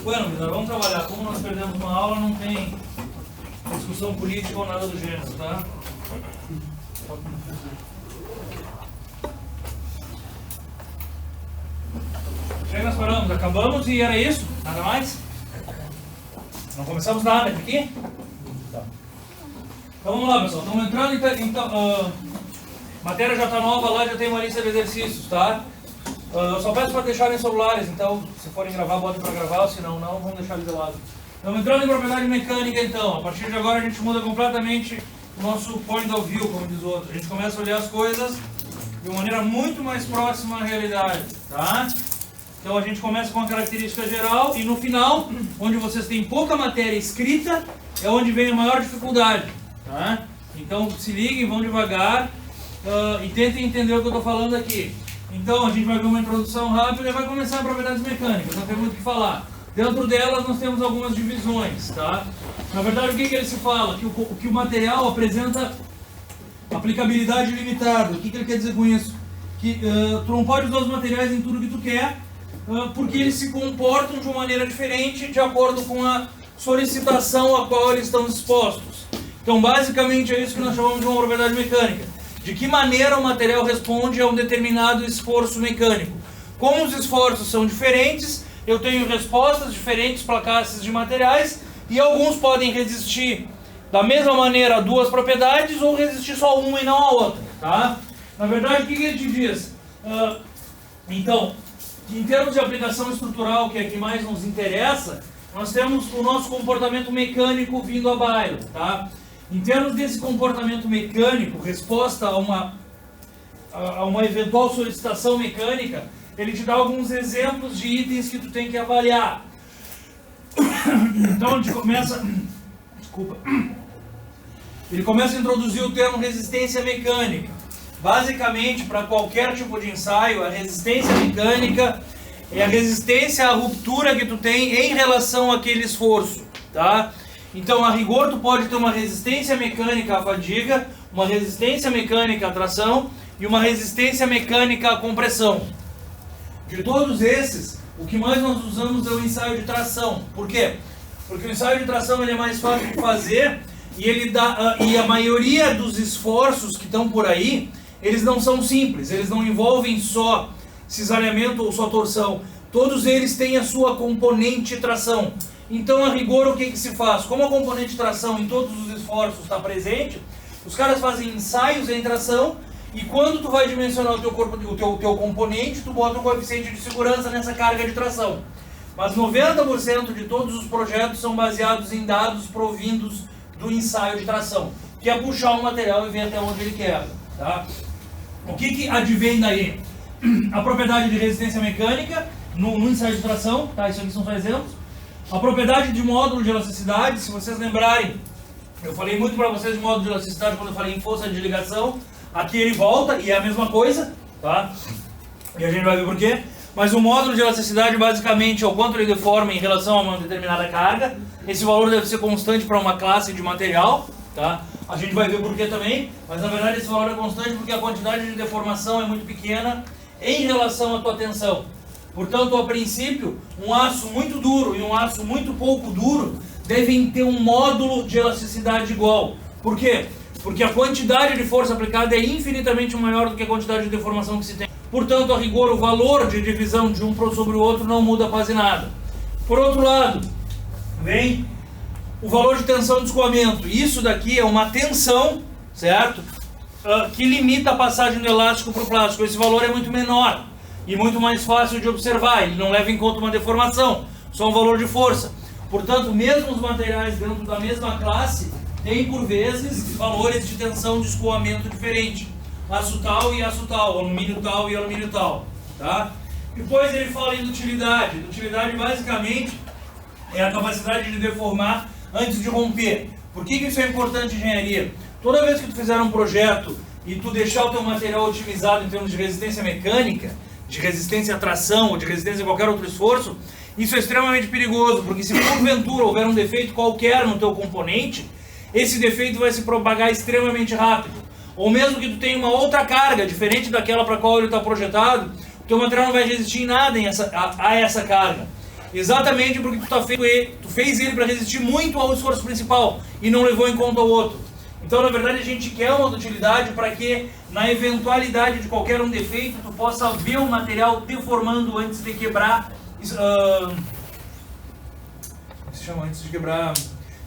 Bueno, Guilherme, vamos trabalhar. Como nós perdemos uma aula, não tem discussão política ou nada do gênero, tá? Aí nós paramos, acabamos e era isso? Nada mais? Não começamos nada aqui? Tá. Então vamos lá, pessoal. Estamos entrando então, matéria já está nova lá, já tem uma lista de exercícios, tá? Eu só peço para deixarem celulares, então se forem gravar, botem para gravar, se não, vamos deixar eles de lado. Estamos entrando em propriedade mecânica então. A partir de agora a gente muda completamente o nosso point of view, como diz o outro. A gente começa a olhar as coisas de uma maneira muito mais próxima à realidade, tá? Então a gente começa com a característica geral e no final, onde vocês têm pouca matéria escrita, é onde vem a maior dificuldade, tá? Então se liguem, vão devagar e tentem entender o que eu estou falando aqui. Então a gente vai ver uma introdução rápida e vai começar a propriedades mecânicas, não tem muito o que falar. Dentro delas nós temos algumas divisões, tá? Na verdade o que ele se fala? Que o material apresenta aplicabilidade limitada. O que ele quer dizer com isso? Que tu não pode usar os materiais em tudo que tu quer, porque eles se comportam de uma maneira diferente de acordo com a solicitação a qual eles estão expostos. Então basicamente é isso que nós chamamos de uma propriedade mecânica. De que maneira o material responde a um determinado esforço mecânico. Como os esforços são diferentes, eu tenho respostas diferentes para classes de materiais e alguns podem resistir da mesma maneira a duas propriedades ou resistir só a uma e não a outra, tá? Na verdade, o que ele te diz? Então, em termos de aplicação estrutural, que é a que mais nos interessa, nós temos o nosso comportamento mecânico vindo à baila, tá? Em termos desse comportamento mecânico, resposta a uma eventual solicitação mecânica, ele te dá alguns exemplos de itens que tu tem que avaliar. Então a gente começa... Desculpa. Ele começa a introduzir o termo resistência mecânica. Basicamente, para qualquer tipo de ensaio, a resistência mecânica é a resistência à ruptura que tu tem em relação àquele esforço, tá? Então, a rigor, tu pode ter uma resistência mecânica à fadiga, uma resistência mecânica à tração e uma resistência mecânica à compressão. De todos esses, o que mais nós usamos é o ensaio de tração. Por quê? Porque o ensaio de tração ele é mais fácil de fazer e, ele dá, e a maioria dos esforços que estão por aí, eles não são simples, eles não envolvem só cisalhamento ou só torção. Todos eles têm a sua componente tração. Então, a rigor, o que se faz? Como a componente tração em todos os esforços está presente, os caras fazem ensaios em tração e quando tu vai dimensionar o teu componente, tu bota o coeficiente de segurança nessa carga de tração. Mas 90% de todos os projetos são baseados em dados provindos do ensaio de tração, que é puxar o material e ver até onde ele quebra, tá? O que advém daí? A propriedade de resistência mecânica no ensaio de tração, tá? Isso aqui são só exemplos. A propriedade de módulo de elasticidade, se vocês lembrarem, eu falei muito para vocês de módulo de elasticidade quando eu falei em força de ligação. Aqui ele volta e é a mesma coisa, tá? E a gente vai ver por quê. Mas o módulo de elasticidade basicamente é o quanto ele deforma em relação a uma determinada carga. Esse valor deve ser constante para uma classe de material, tá? A gente vai ver por quê também, mas na verdade esse valor é constante porque a quantidade de deformação é muito pequena em relação à tua tensão. Portanto, a princípio, um aço muito duro e um aço muito pouco duro devem ter um módulo de elasticidade igual. Por quê? Porque a quantidade de força aplicada é infinitamente maior do que a quantidade de deformação que se tem. Portanto, a rigor, o valor de divisão de um sobre o outro não muda quase nada. Por outro lado, vem o valor de tensão de escoamento. Isso daqui é uma tensão, certo? Que limita a passagem do elástico para o plástico. Esse valor é muito menor e muito mais fácil de observar, ele não leva em conta uma deformação, só um valor de força. Portanto, mesmo os materiais dentro da mesma classe têm por vezes valores de tensão de escoamento diferente. Aço tal e aço tal, alumínio tal e alumínio tal, tá? Depois ele fala em dutilidade. Dutilidade basicamente é a capacidade de deformar antes de romper. Por que isso é importante em engenharia? Toda vez que tu fizer um projeto e tu deixar o teu material otimizado em termos de resistência mecânica, de resistência à tração ou de resistência a qualquer outro esforço, isso é extremamente perigoso, porque se porventura houver um defeito qualquer no teu componente, esse defeito vai se propagar extremamente rápido. Ou mesmo que tu tenha uma outra carga, diferente daquela para a qual ele está projetado, o teu material não vai resistir em nada a essa carga. Exatamente porque tu fez ele para resistir muito ao esforço principal e não levou em conta o outro. Então, na verdade, a gente quer uma utilidade para que, na eventualidade de qualquer um defeito, tu possa ver o material deformando antes de quebrar, antes de quebrar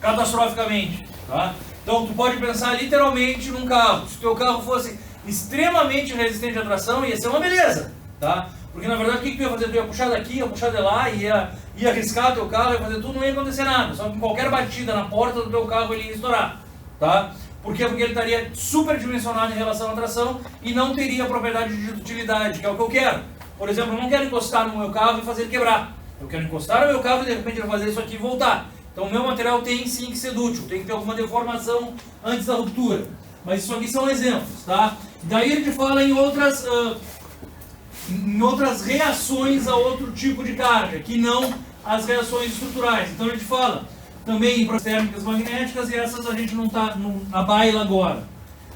catastroficamente, tá? Então, tu pode pensar literalmente num carro. Se o teu carro fosse extremamente resistente à tração, ia ser uma beleza, tá? Porque, na verdade, o que tu ia fazer? Tu ia puxar daqui, ia puxar de lá, ia arriscar teu carro, ia fazer tudo, não ia acontecer nada. Só que qualquer batida na porta do teu carro, ele ia estourar, tá? Por quê? Porque ele estaria superdimensionado em relação à tração e não teria a propriedade de utilidade, que é o que eu quero. Por exemplo, eu não quero encostar no meu carro e fazer ele quebrar. Eu quero encostar no meu carro e de repente ele fazer isso aqui e voltar. Então o meu material tem sim que ser dútil, tem que ter alguma deformação antes da ruptura. Mas isso aqui são exemplos, tá? Daí ele fala em outras reações a outro tipo de carga, que não as reações estruturais. Então ele fala também em processos térmicas magnéticas, e essas a gente não está na baila agora,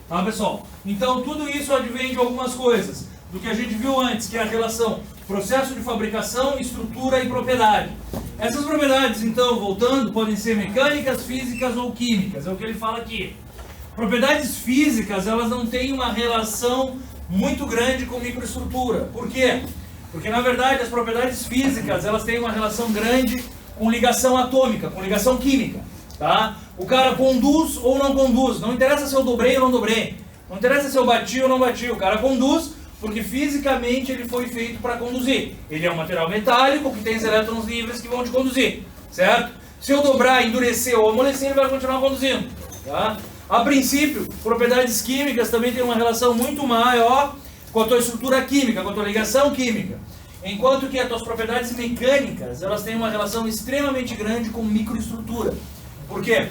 tá, pessoal? Então tudo isso advém de algumas coisas do que a gente viu antes, que é a relação processo de fabricação, estrutura e propriedade. Essas propriedades, então, voltando, podem ser mecânicas, físicas ou químicas, é o que ele fala aqui. Propriedades físicas, elas não têm uma relação muito grande com microestrutura. Por quê? Porque, na verdade, as propriedades físicas, elas têm uma relação grande com ligação atômica, com ligação química, tá? O cara conduz ou não conduz, não interessa se eu dobrei ou não dobrei, não interessa se eu bati ou não bati, o cara conduz porque fisicamente ele foi feito para conduzir. Ele é um material metálico que tem os elétrons livres que vão te conduzir, certo? Se eu dobrar, endurecer ou amolecer, ele vai continuar conduzindo, tá? A princípio, propriedades químicas também têm uma relação muito maior com a tua estrutura química, com a tua ligação química. Enquanto que as tuas propriedades mecânicas, elas têm uma relação extremamente grande com microestrutura. Por quê?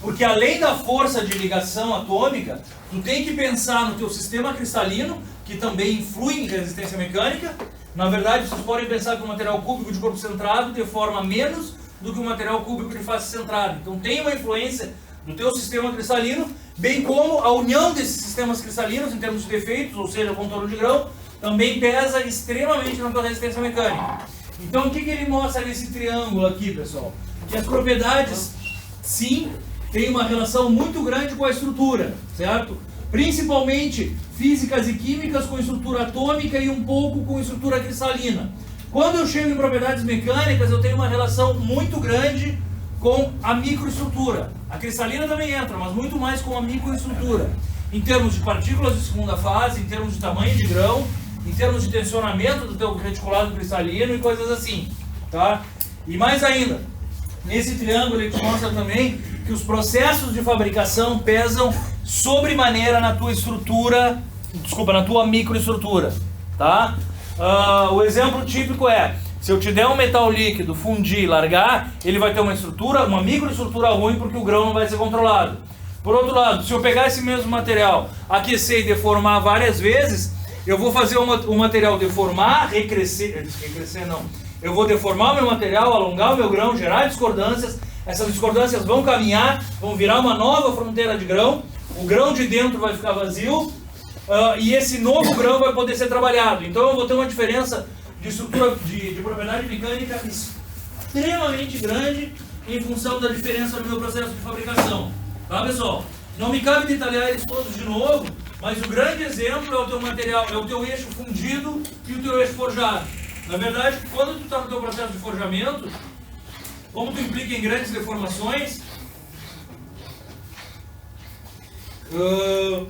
Porque além da força de ligação atômica, tu tem que pensar no teu sistema cristalino, que também influi em resistência mecânica. Na verdade, vocês podem pensar que o material cúbico de corpo centrado deforma menos do que o material cúbico de face centrada. Então tem uma influência do teu sistema cristalino, bem como a união desses sistemas cristalinos em termos de defeitos, ou seja, contorno de grão, também pesa extremamente na tua resistência mecânica. Então o que ele mostra nesse triângulo aqui, pessoal? Que as propriedades, sim, têm uma relação muito grande com a estrutura, certo? Principalmente físicas e químicas com estrutura atômica e um pouco com estrutura cristalina. Quando eu chego em propriedades mecânicas, eu tenho uma relação muito grande com a microestrutura. A cristalina também entra, mas muito mais com a microestrutura. Em termos de partículas de segunda fase, em termos de tamanho de grão, em termos de tensionamento do teu reticulado cristalino e coisas assim, tá? E mais ainda, nesse triângulo ele te mostra também que os processos de fabricação pesam sobremaneira na tua estrutura, na tua microestrutura, tá? O exemplo típico é, se eu te der um metal líquido, fundir e largar, ele vai ter uma estrutura, uma microestrutura ruim, porque o grão não vai ser controlado. Por outro lado, se eu pegar esse mesmo material, aquecer e deformar várias vezes, eu vou fazer o material deformar, recrescer não. Eu vou deformar o meu material, alongar o meu grão, gerar discordâncias. Essas discordâncias vão caminhar, vão virar uma nova fronteira de grão. O grão de dentro vai ficar vazio e esse novo grão vai poder ser trabalhado. Então eu vou ter uma diferença de estrutura, de propriedade mecânica extremamente grande em função da diferença no meu processo de fabricação. Tá, pessoal? Não me cabe detalhar eles todos de novo, mas o grande exemplo é o teu material, é o teu eixo fundido e o teu eixo forjado. Na verdade, quando tu está no teu processo de forjamento, como tu implica em grandes deformações, tu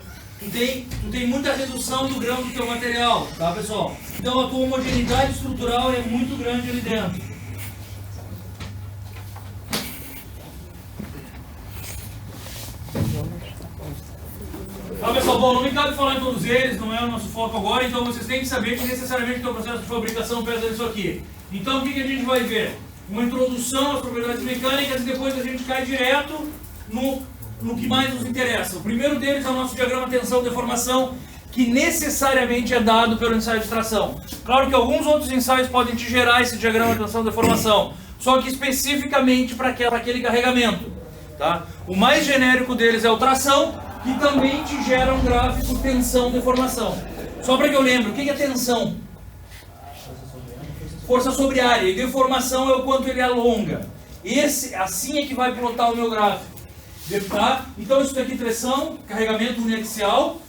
tem muita redução do grão do teu material, tá, pessoal? Então a tua homogeneidade estrutural é muito grande ali dentro. Tá, pessoal, bom, não me cabe falar em todos eles, não é o nosso foco agora, então vocês têm que saber que necessariamente o teu processo de fabricação pesa isso aqui. Então o que a gente vai ver? Uma introdução às propriedades mecânicas e depois a gente cai direto no que mais nos interessa. O primeiro deles é o nosso diagrama tensão-deformação, que necessariamente é dado pelo ensaio de tração. Claro que alguns outros ensaios podem te gerar esse diagrama tensão-deformação, só que especificamente para aquele carregamento. Tá? O mais genérico deles é o tração, que também te gera um gráfico tensão-deformação. Só para que eu lembre, o que é tensão? força sobre área. E deformação é o quanto ele alonga. Assim é que vai plotar o meu gráfico. Tá? Então isso daqui tração, carregamento uniaxial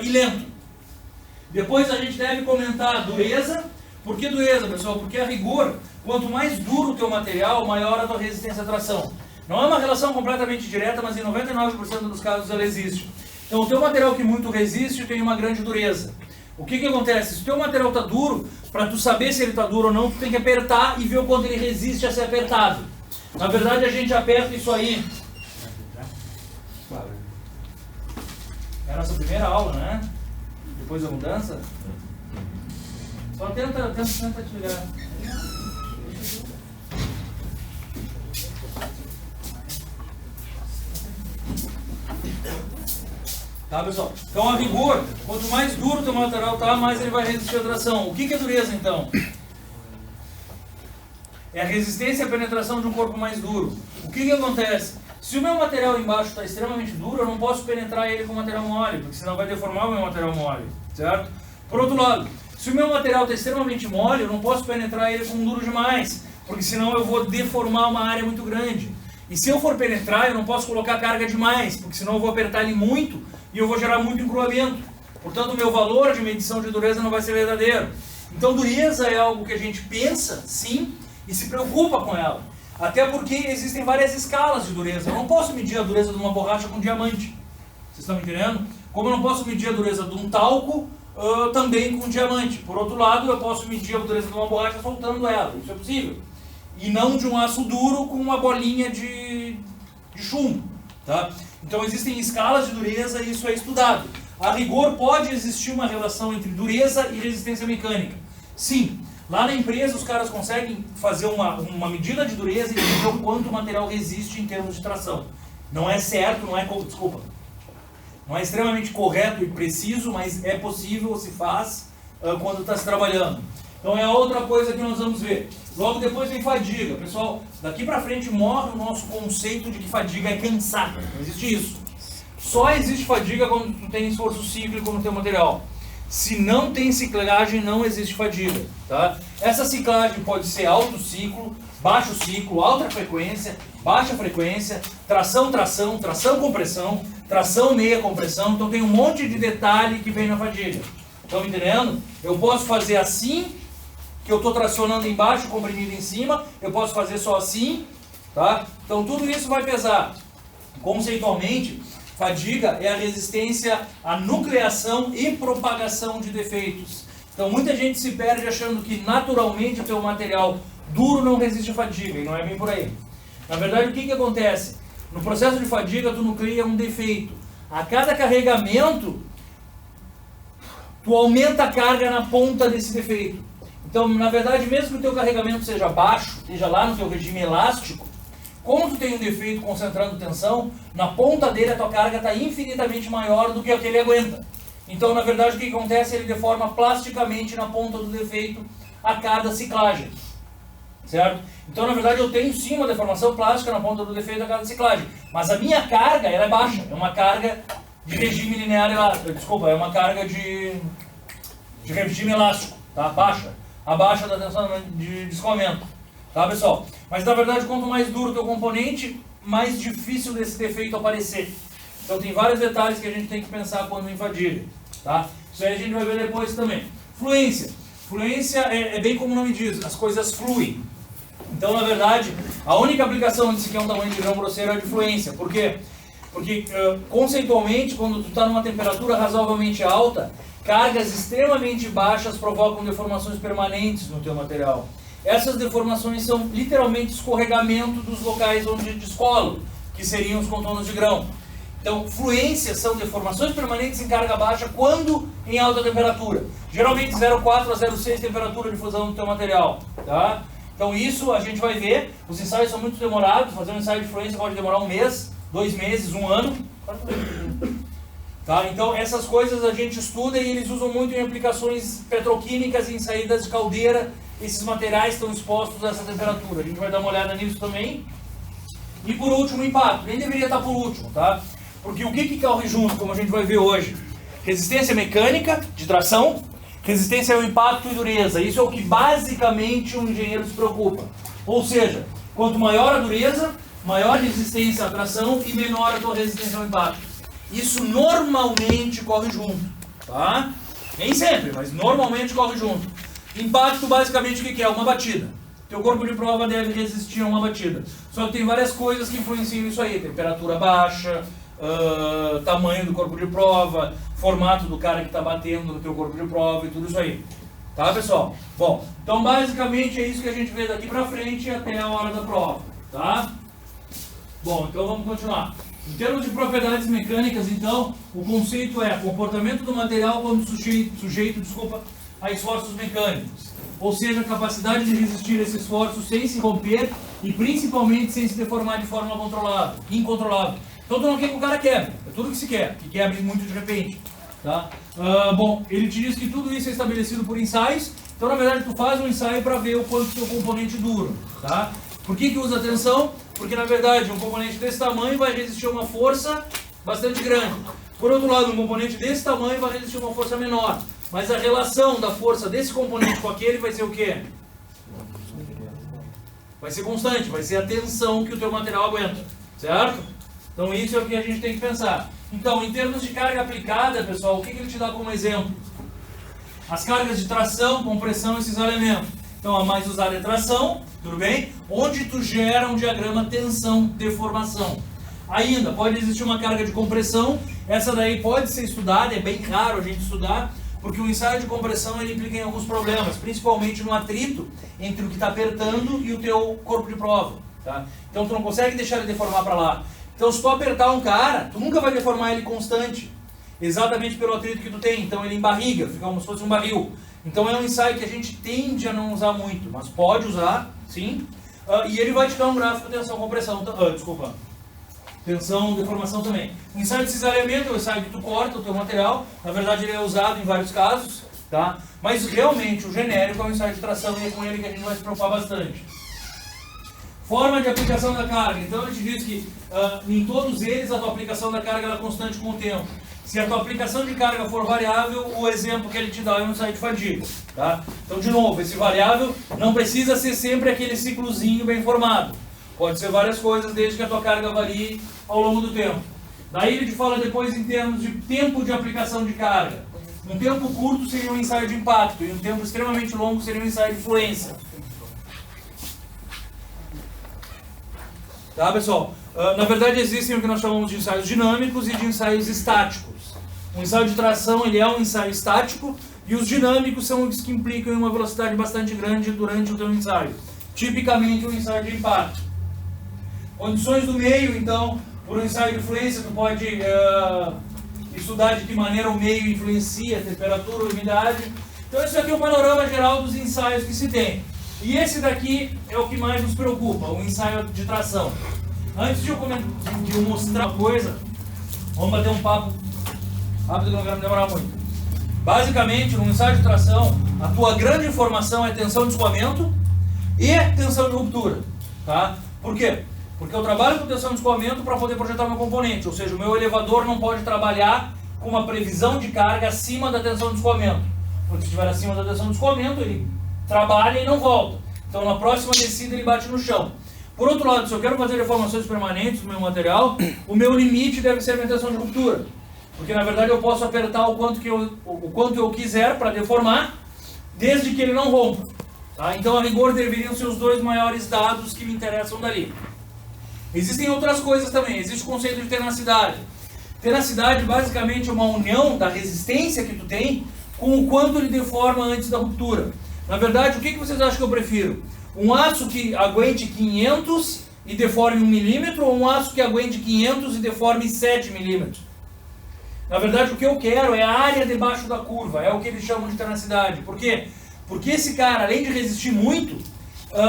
e lento. Depois a gente deve comentar a dureza. Por que dureza, pessoal? Porque a rigor, quanto mais duro o teu material, maior a tua resistência à tração. Não é uma relação completamente direta, mas em 99% dos casos ela existe. Então o teu material que muito resiste tem uma grande dureza. O que acontece? Se o teu material está duro, para tu saber se ele está duro ou não, tu tem que apertar e ver o quanto ele resiste a ser apertado. Na verdade a gente aperta isso aí. É a nossa primeira aula, né? Depois da mudança. Só tenta te ligar. Tá, pessoal? Então, a rigor, quanto mais duro o teu material tá, mais ele vai resistir à tração. O que é dureza, então? É a resistência à penetração de um corpo mais duro. O que acontece? Se o meu material embaixo está extremamente duro, eu não posso penetrar ele com material mole, porque senão vai deformar o meu material mole, certo? Por outro lado, se o meu material está extremamente mole, eu não posso penetrar ele com duro demais, porque senão eu vou deformar uma área muito grande. E se eu for penetrar, eu não posso colocar carga demais, porque senão eu vou apertar ele muito e eu vou gerar muito encruamento. Portanto, o meu valor de medição de dureza não vai ser verdadeiro. Então, dureza é algo que a gente pensa, sim, e se preocupa com ela. Até porque existem várias escalas de dureza. Eu não posso medir a dureza de uma borracha com diamante. Vocês estão me entendendo? Como eu não posso medir a dureza de um talco também com diamante. Por outro lado, eu posso medir a dureza de uma borracha soltando ela. Isso é possível. E não de um aço duro com uma bolinha de chumbo. Tá? Então existem escalas de dureza e isso é estudado. A rigor pode existir uma relação entre dureza e resistência mecânica. Sim. Lá na empresa os caras conseguem fazer uma medida de dureza e dizer o quanto o material resiste em termos de tração. Não é certo, não é extremamente correto e preciso, mas é possível, se faz quando está se trabalhando. Então é outra coisa que nós vamos ver. Logo depois vem fadiga. Pessoal, daqui para frente morre o nosso conceito de que fadiga é cansar. Não existe isso. Só existe fadiga quando tu tem esforço cíclico no teu material. Se não tem ciclagem, não existe fadiga. Tá? Essa ciclagem pode ser alto ciclo, baixo ciclo, alta frequência, baixa frequência, tração, compressão, tração, meia compressão. Então tem um monte de detalhe que vem na fadiga. Estão entendendo? Eu posso fazer assim, que eu estou tracionando embaixo, comprimido em cima. Eu posso fazer só assim. Tá? Então tudo isso vai pesar. Conceitualmente, fadiga é a resistência à nucleação e propagação de defeitos. Então muita gente se perde achando que naturalmente o teu material duro não resiste à fadiga, e não é bem por aí. Na verdade, o que acontece? No processo de fadiga, tu nucleia um defeito. A cada carregamento, tu aumenta a carga na ponta desse defeito. Então, na verdade, mesmo que o teu carregamento seja baixo, esteja lá no teu regime elástico, como tu tem um defeito concentrando tensão, na ponta dele a tua carga está infinitamente maior do que a que ele aguenta. Então, na verdade, o que acontece? Ele deforma plasticamente na ponta do defeito a cada ciclagem. Certo? Então, na verdade, eu tenho sim uma deformação plástica na ponta do defeito a cada ciclagem. Mas a minha carga, ela é baixa. É uma carga de regime linear elástico. Desculpa, é uma carga de regime elástico. Tá? Baixa. Abaixo da tensão de escoamento. Tá, pessoal? Mas na verdade, quanto mais duro o teu componente, mais difícil desse defeito aparecer. Então tem vários detalhes que a gente tem que pensar quando em fadiga. Tá? Isso aí a gente vai ver depois também. Fluência. Fluência é bem como o nome diz, as coisas fluem. Então, na verdade, a única aplicação disso aqui é um tamanho de grão grosseiro é de fluência. Por quê? Porque, conceitualmente, quando tu está numa temperatura razoavelmente alta, cargas extremamente baixas provocam deformações permanentes no teu material. Essas deformações são literalmente escorregamento dos locais onde descolam, que seriam os contornos de grão. Então, fluências são deformações permanentes em carga baixa quando em alta temperatura. Geralmente 0,4 a 0,6 temperatura de fusão do teu material. Tá? Então isso a gente vai ver. Os ensaios são muito demorados. Fazer um ensaio de fluência pode demorar 1 mês, 2 meses, 1 ano. Tá? Então essas coisas a gente estuda e eles usam muito em aplicações petroquímicas e em saídas de caldeira. Esses materiais estão expostos a essa temperatura. A gente vai dar uma olhada nisso também. E por último, o impacto. Nem deveria estar por último, tá? Porque o que corre junto, como a gente vai ver hoje? Resistência mecânica de tração, Resistência ao impacto e dureza. Isso é o que basicamente um engenheiro se preocupa. Ou seja, quanto maior a dureza, maior resistência à tração e menor a tua resistência ao impacto. Isso normalmente corre junto, tá? Nem sempre, mas normalmente corre junto. Impacto basicamente o que é? Uma batida. Teu corpo de prova deve resistir a uma batida. Só que tem várias coisas que influenciam isso aí. Temperatura baixa, tamanho do corpo de prova, formato do cara que está batendo no teu corpo de prova e tudo isso aí. Tá, pessoal? Bom, então basicamente é isso que a gente vê daqui pra frente até a hora da prova, tá? Bom, então vamos continuar. Em termos de propriedades mecânicas, então, o conceito é comportamento do material quando sujeito a esforços mecânicos. Ou seja, a capacidade de resistir a esse esforço sem se romper e principalmente sem se deformar de forma incontrolável. Então tu não quer que o cara quebre, é tudo que se quer, que quebre muito de repente. Tá? Bom, ele te diz que tudo isso é estabelecido por ensaios, então na verdade tu faz um ensaio para ver o quanto o teu componente dura. Tá? Por que usa tensão? Porque na verdade um componente desse tamanho vai resistir a uma força bastante grande. Por outro lado, um componente desse tamanho vai resistir a uma força menor. Mas a relação da força desse componente com aquele vai ser o quê? Vai ser constante, vai ser a tensão que o teu material aguenta. Certo? Então isso é o que a gente tem que pensar. Então, em termos de carga aplicada, pessoal, o que ele te dá como exemplo? As cargas de tração, compressão, esses elementos. Então, a mais usada é tração, tudo bem? Onde tu gera um diagrama tensão-deformação. Ainda, pode existir uma carga de compressão, essa daí pode ser estudada, é bem raro a gente estudar, porque o ensaio de compressão ele implica em alguns problemas, principalmente no atrito entre o que está apertando e o teu corpo de prova. Tá? Então, tu não consegue deixar ele deformar para lá. Então, se tu apertar um cara, tu nunca vai deformar ele constante, exatamente pelo atrito que tu tem. Então, ele embarriga, fica como se fosse um barril. Então, é um ensaio que a gente tende a não usar muito, mas pode usar, sim. E ele vai te dar um gráfico de tensão-compressão, tensão-deformação também. O ensaio de cisalhamento é o ensaio que tu corta o teu material. Na verdade, ele é usado em vários casos, tá? Mas, realmente, o genérico é o ensaio de tração e é com ele que a gente vai se preocupar bastante. Forma de aplicação da carga. Então, a gente diz que em todos eles a tua aplicação da carga ela é constante com o tempo. Se a tua aplicação de carga for variável, o exemplo que ele te dá é um ensaio de fadiga. Tá? Então, de novo, esse variável não precisa ser sempre aquele ciclozinho bem formado. Pode ser várias coisas, desde que a tua carga varie ao longo do tempo. Daí ele te fala depois em termos de tempo de aplicação de carga. Um tempo curto seria um ensaio de impacto, e um tempo extremamente longo seria um ensaio de fluência. Tá, pessoal? Na verdade existem o que nós chamamos de ensaios dinâmicos e de ensaios estáticos. O ensaio de tração ele é um ensaio estático e os dinâmicos são os que implicam em uma velocidade bastante grande durante o teu ensaio. Tipicamente um ensaio de impacto. Condições do meio, então, por um ensaio de fluência, tu pode estudar de que maneira o meio influencia a temperatura, a umidade. Então esse aqui é o panorama geral dos ensaios que se tem. E esse daqui é o que mais nos preocupa, o ensaio de tração. Antes de eu mostrar uma coisa, vamos bater um papo rápido que não vai demorar muito. Basicamente, no ensaio de tração, a tua grande informação é tensão de escoamento e tensão de ruptura. Tá? Por quê? Porque eu trabalho com tensão de escoamento para poder projetar meu componente, ou seja, o meu elevador não pode trabalhar com uma previsão de carga acima da tensão de escoamento. Porque se estiver acima da tensão de escoamento, ele trabalha e não volta. Então na próxima descida ele bate no chão. Por outro lado, se eu quero fazer deformações permanentes no meu material, o meu limite deve ser a minha tensão de ruptura. Porque na verdade eu posso apertar o quanto eu quiser para deformar, desde que ele não rompa. Tá? Então a rigor deveriam ser os dois maiores dados que me interessam dali. Existem outras coisas também, existe o conceito de tenacidade. Tenacidade basicamente é uma união da resistência que tu tem com o quanto ele deforma antes da ruptura. Na verdade, o que vocês acham que eu prefiro? Um aço que aguente 500 e deforme 1 milímetro ou um aço que aguente 500 e deforme 7 milímetros? Na verdade, o que eu quero é a área debaixo da curva, é o que eles chamam de tenacidade. Por quê? Porque esse cara, além de resistir muito,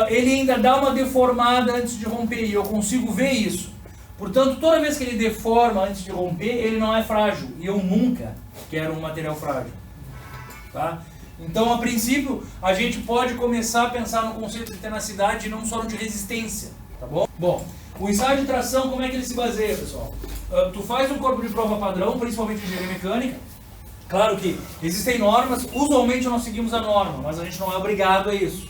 ele ainda dá uma deformada antes de romper, e eu consigo ver isso. Portanto, toda vez que ele deforma antes de romper, ele não é frágil, e eu nunca quero um material frágil. Tá? Então, a princípio, a gente pode começar a pensar no conceito de tenacidade e não só no de resistência, tá bom? Bom, o ensaio de tração, como é que ele se baseia, pessoal? Tu faz um corpo de prova padrão, principalmente em engenharia mecânica, Claro que existem normas, usualmente nós seguimos a norma, mas a gente não é obrigado a isso.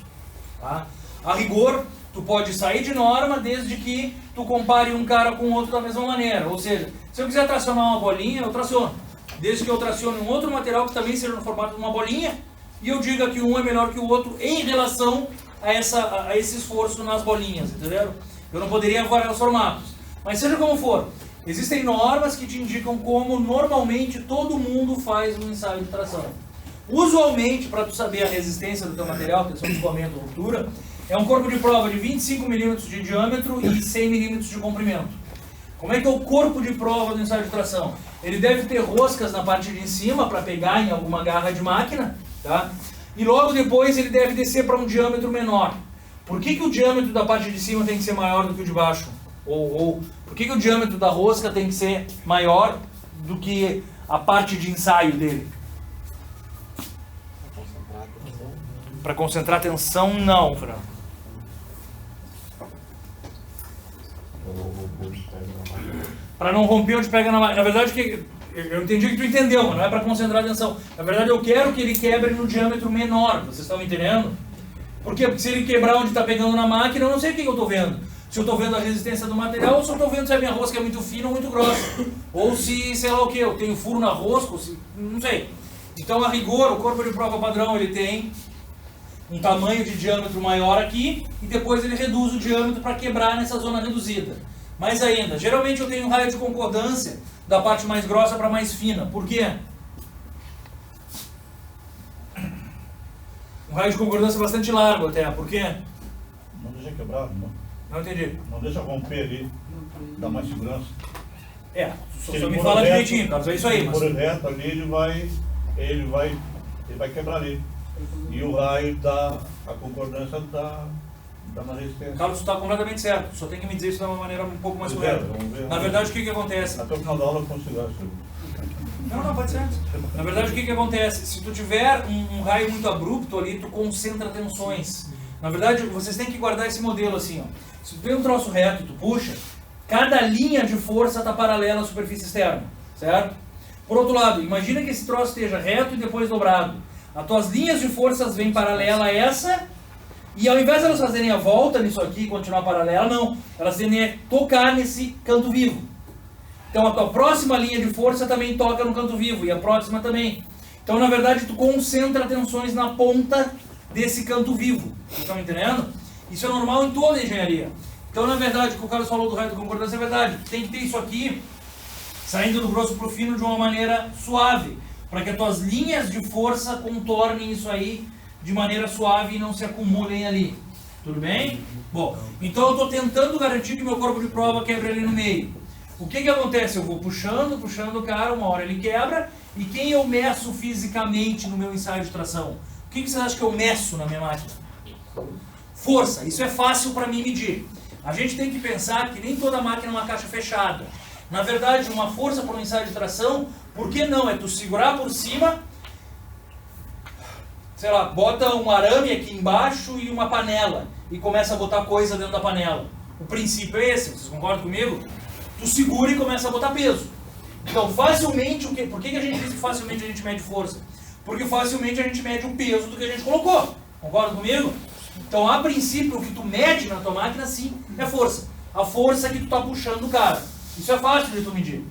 Tá? A rigor, tu pode sair de norma desde que tu compare um cara com o outro da mesma maneira. Ou seja, se eu quiser tracionar uma bolinha, eu traciono. Desde que eu tracione um outro material que também seja no formato de uma bolinha, e eu diga que um é melhor que o outro em relação a esse esforço nas bolinhas, entendeu? Eu não poderia variar os formatos. Mas seja como for, existem normas que te indicam como normalmente todo mundo faz um ensaio de tração. Usualmente, para tu saber a resistência do teu material, que é só escoamento ou ruptura, é um corpo de prova de 25 mm de diâmetro e 100 mm de comprimento. Como é que é o corpo de prova do ensaio de tração? Ele deve ter roscas na parte de cima para pegar em alguma garra de máquina, tá? E logo depois ele deve descer para um diâmetro menor. Por que o diâmetro da parte de cima tem que ser maior do que o de baixo? Ou por que o diâmetro da rosca tem que ser maior do que a parte de ensaio dele? Para concentrar a tensão, não, Fran. Para não romper onde pega na máquina. Na verdade, eu entendi que tu entendeu, mas não é para concentrar a tensão. Na verdade, eu quero que ele quebre no diâmetro menor. Vocês estão me entendendo? Por quê? Porque se ele quebrar onde está pegando na máquina, eu não sei o que eu estou vendo. Se eu estou vendo a resistência do material, ou se eu estou vendo se a minha rosca é muito fina ou muito grossa. Ou se, sei lá o que, eu tenho furo na rosca, ou se, não sei. Então, a rigor, o corpo de prova padrão, ele tem um tamanho de diâmetro maior aqui, e depois ele reduz o diâmetro para quebrar nessa zona reduzida. Mais ainda, geralmente eu tenho um raio de concordância da parte mais grossa para mais fina. Por quê? Um raio de concordância bastante largo até. Por quê? Não deixa quebrar, não. Não entendi. Não deixa romper ali, dá mais segurança. Só me fala direitinho, Carlos, é isso aí. Se Mas... for reto ali, ele vai quebrar ali. E o raio dá, a concordância dá uma resistência. Carlos, tu está completamente certo. Só tem que me dizer isso de uma maneira um pouco mais correta. Na verdade, o que acontece? Até o final da aula eu consigo isso. Não, pode ser. Na verdade, o que acontece? Se tu tiver um raio muito abrupto ali, tu concentra tensões. Na verdade, vocês têm que guardar esse modelo assim, ó. Se tu tem um troço reto e tu puxa, cada linha de força está paralela à superfície externa, certo? Por outro lado, imagina que esse troço esteja reto e depois dobrado. As tuas linhas de forças vêm paralela a essa, e ao invés de elas fazerem a volta nisso aqui e continuar paralela, não. Elas tendem a tocar nesse canto vivo. Então a tua próxima linha de força também toca no canto vivo, e a próxima também. Então, na verdade, tu concentra tensões na ponta desse canto vivo. Vocês estão entendendo? Isso é normal em toda a engenharia. Então, na verdade, o que o Carlos falou do raio de concordância é verdade. Tu tem que ter isso aqui saindo do grosso para o fino de uma maneira suave, para que as tuas linhas de força contornem isso aí de maneira suave e não se acumulem ali. Tudo bem? Bom, então eu estou tentando garantir que meu corpo de prova quebre ali no meio. O que acontece? Eu vou puxando o cara, uma hora ele quebra, e quem eu meço fisicamente no meu ensaio de tração? O que vocês acham que eu meço na minha máquina? Força. Isso é fácil para mim medir. A gente tem que pensar que nem toda máquina é uma caixa fechada. Na verdade, uma força para um ensaio de tração, por que não? É tu segurar por cima, sei lá, bota um arame aqui embaixo e uma panela, e começa a botar coisa dentro da panela. O princípio é esse, vocês concordam comigo? Tu segura e começa a botar peso. Então, facilmente, por que a gente diz que facilmente a gente mede força? Porque facilmente a gente mede o peso do que a gente colocou. Concorda comigo? Então, a princípio, o que tu mede na tua máquina, sim, é força. A força que tu está puxando o cara. Isso é fácil de tu medir.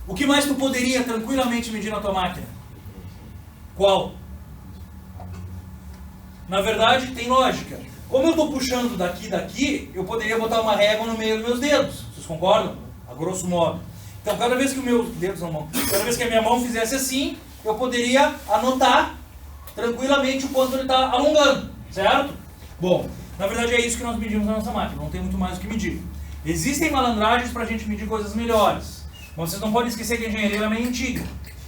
O que mais tu poderia tranquilamente medir na tua máquina? Qual? Na verdade, tem lógica. Como eu estou puxando daqui, eu poderia botar uma régua no meio dos meus dedos. Vocês concordam? A grosso modo. Então, cada vez que cada vez que a minha mão fizesse assim, eu poderia anotar tranquilamente o quanto ele está alongando, certo? Bom, na verdade é isso que nós medimos na nossa máquina, não tem muito mais o que medir. Existem malandragens para a gente medir coisas melhores, mas vocês não podem esquecer que a engenharia é meio antiga,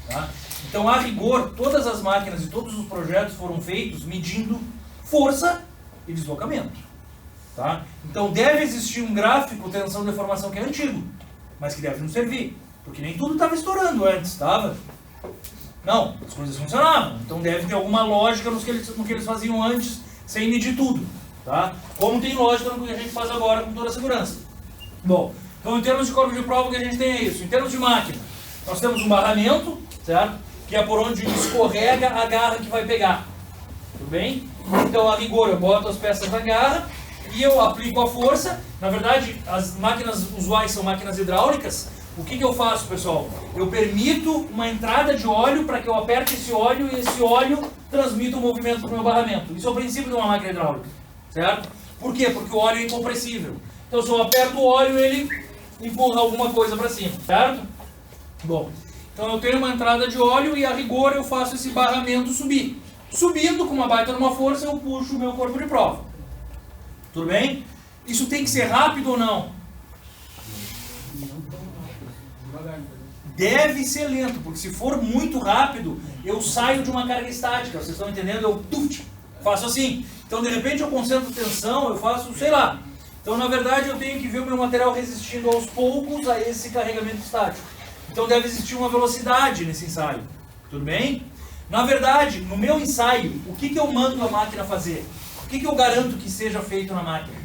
tá? Então, a rigor, todas as máquinas e todos os projetos foram feitos medindo força e deslocamento, tá? Então, deve existir um gráfico tensão-deformação que é antigo, mas que deve nos servir, porque nem tudo estava estourando antes, estava? Não, as coisas funcionavam, então deve ter alguma lógica no que eles faziam antes, sem medir tudo, tá? Como tem lógica no que a gente faz agora com toda a segurança. Bom, então em termos de corpo de prova o que a gente tem é isso. Em termos de máquina, nós temos um barramento, certo? que é por onde escorrega a garra que vai pegar. Tudo bem? Então, a rigor, eu boto as peças na garra e eu aplico a força. Na verdade, as máquinas usuais são máquinas hidráulicas. O que eu faço, pessoal? Eu permito uma entrada de óleo para que eu aperte esse óleo e esse óleo transmita o movimento para o meu barramento. Isso é o princípio de uma máquina hidráulica, certo? Por quê? Porque o óleo é incompressível. Então, se eu aperto o óleo, ele empurra alguma coisa para cima, certo? Bom, então eu tenho uma entrada de óleo e a rigor eu faço esse barramento subir. Subindo com uma baita numa força, eu puxo o meu corpo de prova. Tudo bem? Isso tem que ser rápido ou não? Deve ser lento, porque se for muito rápido, eu saio de uma carga estática. Vocês estão entendendo? Eu faço assim. Então, de repente, eu concentro tensão, eu faço, sei lá. Então, na verdade, eu tenho que ver o meu material resistindo aos poucos a esse carregamento estático. Então, deve existir uma velocidade nesse ensaio. Tudo bem? Na verdade, no meu ensaio, o que eu mando a máquina fazer? O que eu garanto que seja feito na máquina?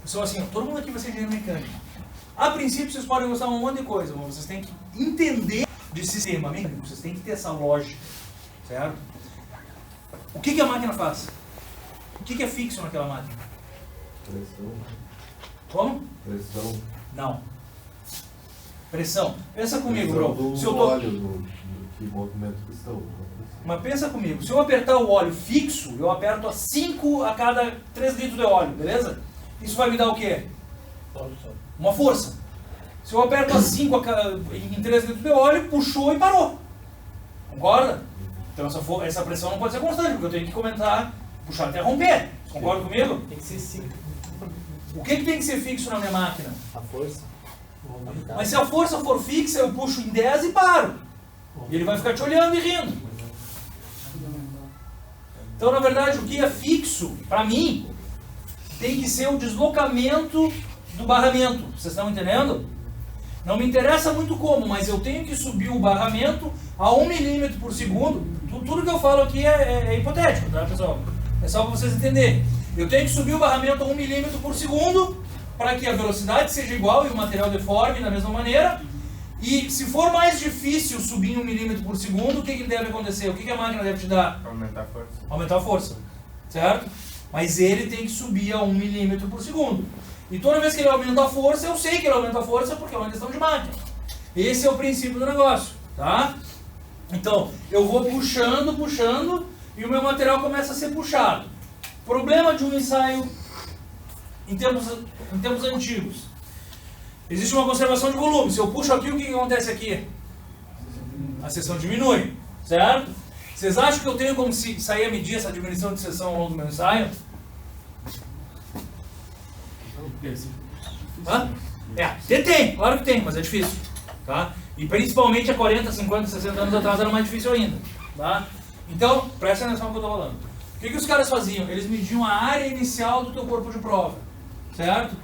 Pessoal, assim, todo mundo aqui vai ser engenheiro mecânico. A princípio, vocês podem gostar de um monte de coisa, mas vocês têm que entender de sistema mecânico, vocês têm que ter essa lógica, certo? O que a máquina faz? O que é fixo naquela máquina? Pressão. Como? Pressão. Não. Pressão. Pensa comigo, Pressão bro. do Se eu tô... óleo, que movimento que estão. Mas pensa comigo, se eu apertar o óleo fixo, eu aperto a 5 a cada 3 litros de óleo, beleza? Isso vai me dar o quê? Uma força. Se eu aperto a 5 em 3 litros de óleo, puxou e parou. Concorda? Então essa pressão não pode ser constante, porque eu tenho que comentar, puxar até romper. Você concorda comigo? Tem que ser 5. O que tem que ser fixo na minha máquina? A força. Mas se a força for fixa, eu puxo em 10 e paro. E ele vai ficar te olhando e rindo. Então, na verdade, o que é fixo, para mim, tem que ser o deslocamento do barramento. Vocês estão entendendo? Não me interessa muito como, mas eu tenho que subir o barramento a 1 milímetro por segundo. Tudo que eu falo aqui é hipotético, tá, pessoal? É só para vocês entenderem. Eu tenho que subir o barramento a 1 milímetro por segundo para que a velocidade seja igual e o material deforme da mesma maneira. E se for mais difícil subir em 1 milímetro por segundo, o que deve acontecer? O que a máquina deve te dar? Aumentar a força. Aumentar a força, certo? Mas ele tem que subir a 1 milímetro por segundo. E toda vez que ele aumenta a força, eu sei que ele aumenta a força porque é uma questão de máquina. Esse é o princípio do negócio, tá? Então, eu vou puxando, puxando, e o meu material começa a ser puxado. Problema de um ensaio em tempos antigos. Existe uma conservação de volume. Se eu puxo aqui, o que acontece aqui? A seção diminui, certo? Vocês acham que eu tenho como sair a medir essa diminuição de seção ao longo do meu ensaio? Hã? Tem, claro que tem, mas é difícil, tá? E principalmente há 40, 50, 60 anos atrás era mais difícil ainda, tá? Então, presta atenção no que eu estou falando. O que os caras faziam? Eles mediam a área inicial do teu corpo de prova, certo?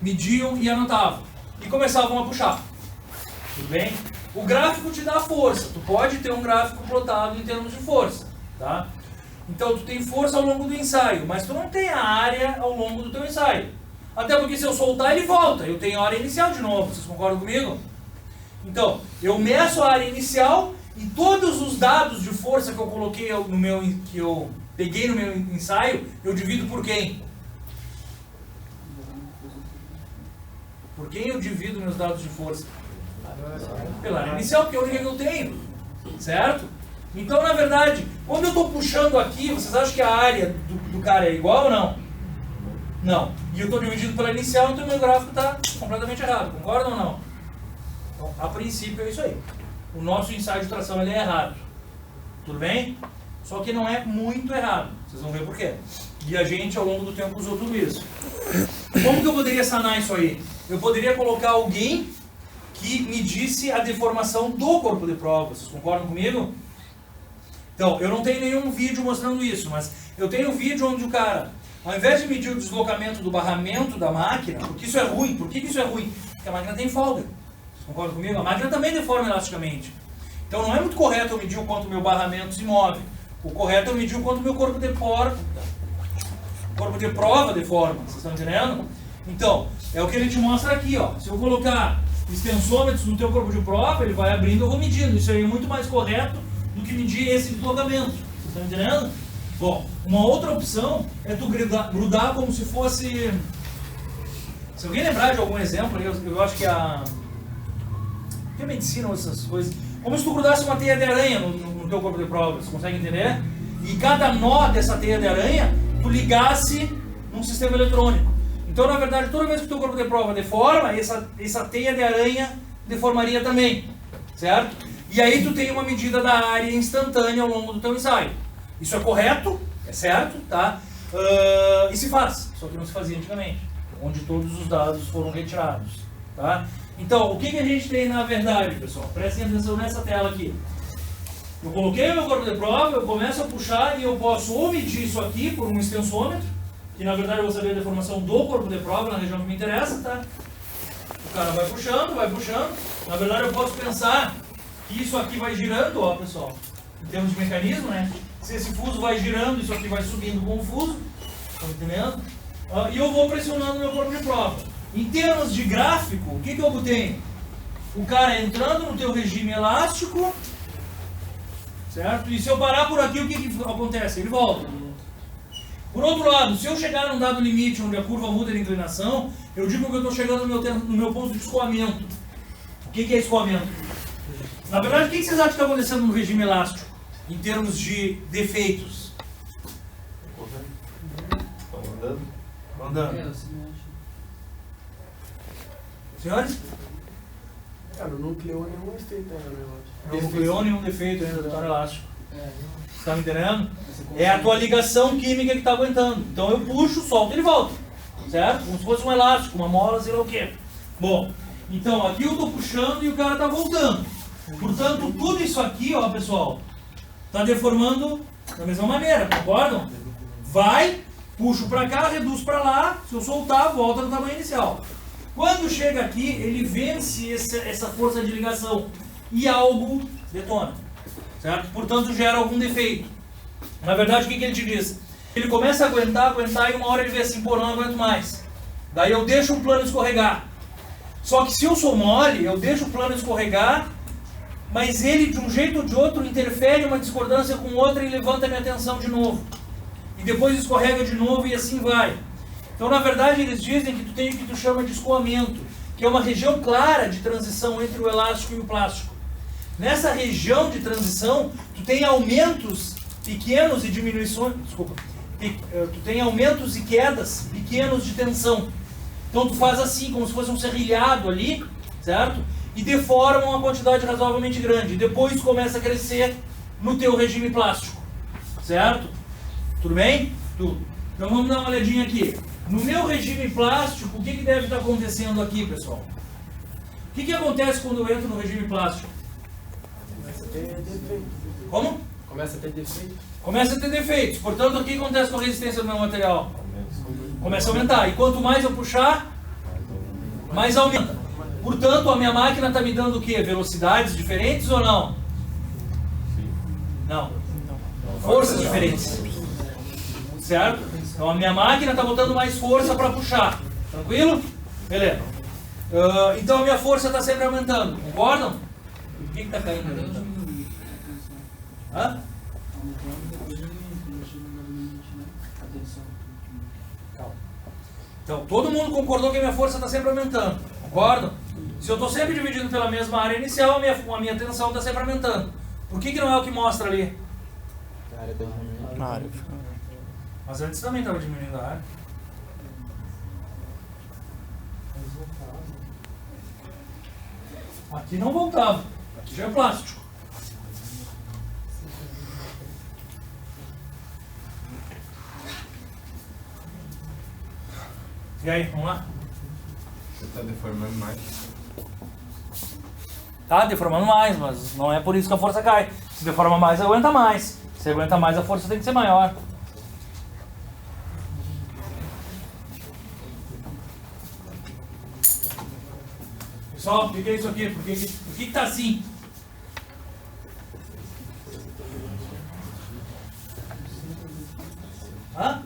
Mediam e anotavam. E começavam a puxar. Tudo bem? O gráfico te dá força. Tu pode ter um gráfico plotado em termos de força, tá? Então, tu tem força ao longo do ensaio, mas tu não tem a área ao longo do teu ensaio. Até porque se eu soltar, ele volta. Eu tenho a área inicial de novo. Vocês concordam comigo? Então, eu meço a área inicial e todos os dados de força que eu coloquei no meu, que eu peguei no meu ensaio, eu divido por quem? Por quem eu divido meus dados de força? Pela área inicial, porque é a única que eu tenho. Certo? Então, na verdade, quando eu estou puxando aqui, vocês acham que a área do cara é igual ou não? Não. E eu estou dividindo pela inicial, então o meu gráfico está completamente errado. Concordam ou não? Então, a princípio é isso aí. O nosso ensaio de tração ele é errado. Tudo bem? Só que não é muito errado. Vocês vão ver por quê. E a gente, ao longo do tempo, usou tudo isso. Como que eu poderia sanar isso aí? Eu poderia colocar alguém que medisse a deformação do corpo de prova. Vocês concordam comigo? Então, eu não tenho nenhum vídeo mostrando isso, mas eu tenho um vídeo onde o cara, ao invés de medir o deslocamento do barramento da máquina, porque isso é ruim. Por que isso é ruim? Porque a máquina tem folga. Vocês concordam comigo? A máquina também deforma elasticamente. Então não é muito correto eu medir o quanto o meu barramento se move. O correto é eu medir o quanto o meu corpo de prova deforma. Vocês estão entendendo? Então, é o que ele te mostra aqui, ó. Se eu colocar extensômetros no teu corpo de prova, ele vai abrindo, eu vou medindo. Isso aí é muito mais correto do que medir esse deslocamento. Tá entendendo? Bom, uma outra opção é tu grudar como se fosse... Se alguém lembrar de algum exemplo, eu acho que que medicina ou essas coisas, como se tu grudasse uma teia de aranha no teu corpo de prova, você consegue entender? E cada nó dessa teia de aranha, tu ligasse num sistema eletrônico. Então, na verdade, toda vez que o teu corpo de prova deforma, essa teia de aranha deformaria também, certo? E aí tu tem uma medida da área instantânea ao longo do teu ensaio. Isso é correto, é certo, tá? E se faz, só que não se fazia antigamente, onde todos os dados foram retirados, tá? Então, o que a gente tem na verdade, pessoal? Prestem atenção nessa tela aqui. Eu coloquei o meu corpo de prova, eu começo a puxar e eu posso ou medir isso aqui por um extensômetro, que na verdade eu vou saber a deformação do corpo de prova na região que me interessa, tá? O cara vai puxando, vai puxando. Na verdade eu posso pensar que isso aqui vai girando, ó pessoal, em termos de mecanismo, né? Se esse fuso vai girando, isso aqui vai subindo com o fuso, estão entendendo? E eu vou pressionando o meu corpo de prova. Em termos de gráfico, o que eu obtenho? O cara entrando no teu regime elástico, certo? E se eu parar por aqui, o que acontece? Ele volta. Por outro lado, se eu chegar num dado limite onde a curva muda de inclinação, eu digo que eu estou chegando no meu ponto de escoamento. O que é escoamento? Na verdade, o que vocês acham que está acontecendo no regime elástico, em termos de defeitos? Andando. Senhores? Cara, o nucleou nenhum defeito ainda, né? Não nucleou nenhum defeito ainda do toro elástico. Você tá me entendendo? É a tua ligação química que está aguentando. Então eu puxo, solto e ele volta. Certo? Como se fosse um elástico, uma mola, sei lá o quê. Bom, então aqui eu estou puxando e o cara está voltando. Portanto, tudo isso aqui, ó pessoal, está deformando da mesma maneira, concordam? Vai, puxo para cá, reduz para lá, se eu soltar, volta no tamanho inicial. Quando chega aqui, ele vence essa força de ligação e algo detona, certo? Portanto, gera algum defeito. Na verdade, o que ele te diz? Ele começa a aguentar e uma hora ele vê assim, pô, não aguento mais. Daí eu deixo o plano escorregar. Só que se eu sou mole, eu deixo o plano escorregar, mas ele, de um jeito ou de outro, interfere uma discordância com outra e levanta a minha atenção de novo. E depois escorrega de novo e assim vai. Então, na verdade, eles dizem que tu tem o que tu chama de escoamento, que é uma região clara de transição entre o elástico e o plástico. Nessa região de transição, tu tem aumentos pequenos e diminuições, tu tem aumentos e quedas pequenos de tensão. Então, tu faz assim, como se fosse um serrilhado ali, certo? E deforma uma quantidade razoavelmente grande. Depois começa a crescer no teu regime plástico, certo? Tudo bem? Tudo. Então, vamos dar uma olhadinha aqui. No meu regime plástico, o que deve estar acontecendo aqui, pessoal? O que acontece quando eu entro no regime plástico? Começa a ter defeito. Como? Começa a ter defeito. Começa a ter defeitos. Portanto, o que acontece com a resistência do meu material? Começa a aumentar. E quanto mais eu puxar, mais aumenta. Portanto, a minha máquina está me dando o quê? Velocidades diferentes ou não? Não. Forças diferentes. Certo? Então a minha máquina está botando mais força para puxar. Tranquilo? Beleza. Então a minha força está sempre aumentando. Concordam? O que está caindo ali? Hã? Então todo mundo concordou que a minha força está sempre aumentando. Concordam? Se eu estou sempre dividindo pela mesma área inicial, a minha tensão está sempre aumentando. Por que não é o que mostra ali? A área está diminuindo. Mas antes também estava diminuindo a área. Aqui não voltava. Aqui já é plástico. E aí, vamos lá? Você está deformando mais. Tá deformando mais, mas não é por isso que a força cai. Se deforma mais, aguenta mais. Se aguenta mais, a força tem que ser maior. Pessoal, o que é isso aqui? Por que está assim? Hã?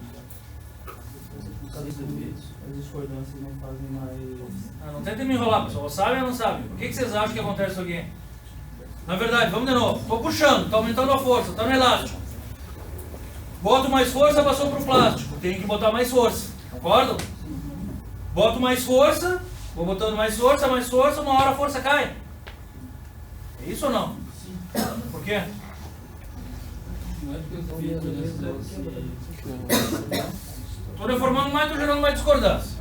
As discordâncias não fazem mais... Não tentem me enrolar, pessoal. Sabe ou não sabe? O que vocês acham que acontece isso aqui? Na verdade, vamos de novo. Estou puxando, está aumentando a força, está no elástico. Boto mais força, passou para o plástico. Tenho que botar mais força. Concordam? Boto mais força, vou botando mais força, uma hora a força cai. É isso ou não? Por quê? Não é porque eu fiz todas essas... Estou reformando mais, estou gerando mais discordância.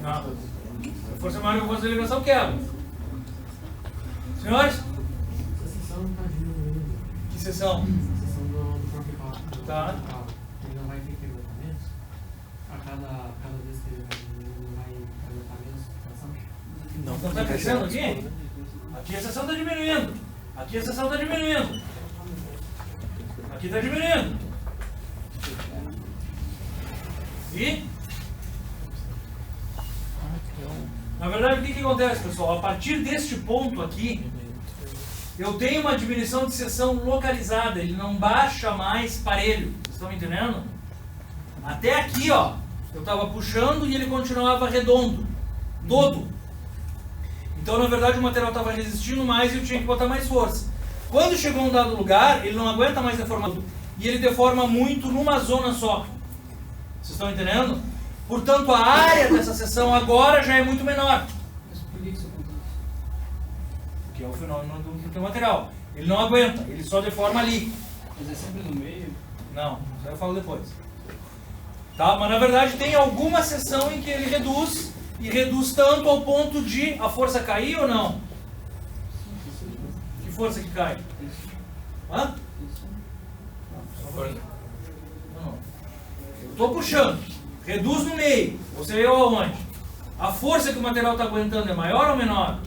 Não. A força maior que a força de ligação quebra. Senhores? Essa sessão não está diminuindo. Que sessão? A sessão do próprio carro. Tá. Ele não vai ter quebrantamentos? A cada vez que ele não vai quebrantamentos? Não está crescendo aqui? Aqui a sessão está diminuindo. Aqui a sessão está diminuindo. Aqui está diminuindo. E? Na verdade, o que acontece, pessoal? A partir deste ponto aqui, eu tenho uma diminuição de seção localizada. Ele não baixa mais parelho. Vocês estão me entendendo? Até aqui, ó, eu estava puxando e ele continuava redondo. Todo. Então, na verdade, o material estava resistindo mais e eu tinha que botar mais força. Quando chegou a um dado lugar, ele não aguenta mais deformar tudo. E ele deforma muito numa zona só. Vocês estão entendendo? Portanto, a área dessa seção agora já é muito menor. Mas por que isso acontece? Que é o fenômeno do teu material. Ele não aguenta, ele só deforma ali. Mas é sempre no meio? Não, isso eu falo depois. Tá? Mas na verdade tem alguma seção em que ele reduz, e reduz tanto ao ponto de a força cair ou não? Que força que cai? Hã? Não. Eu estou puxando, reduz no meio, você veio aonde? A força que o material está aguentando é maior ou menor?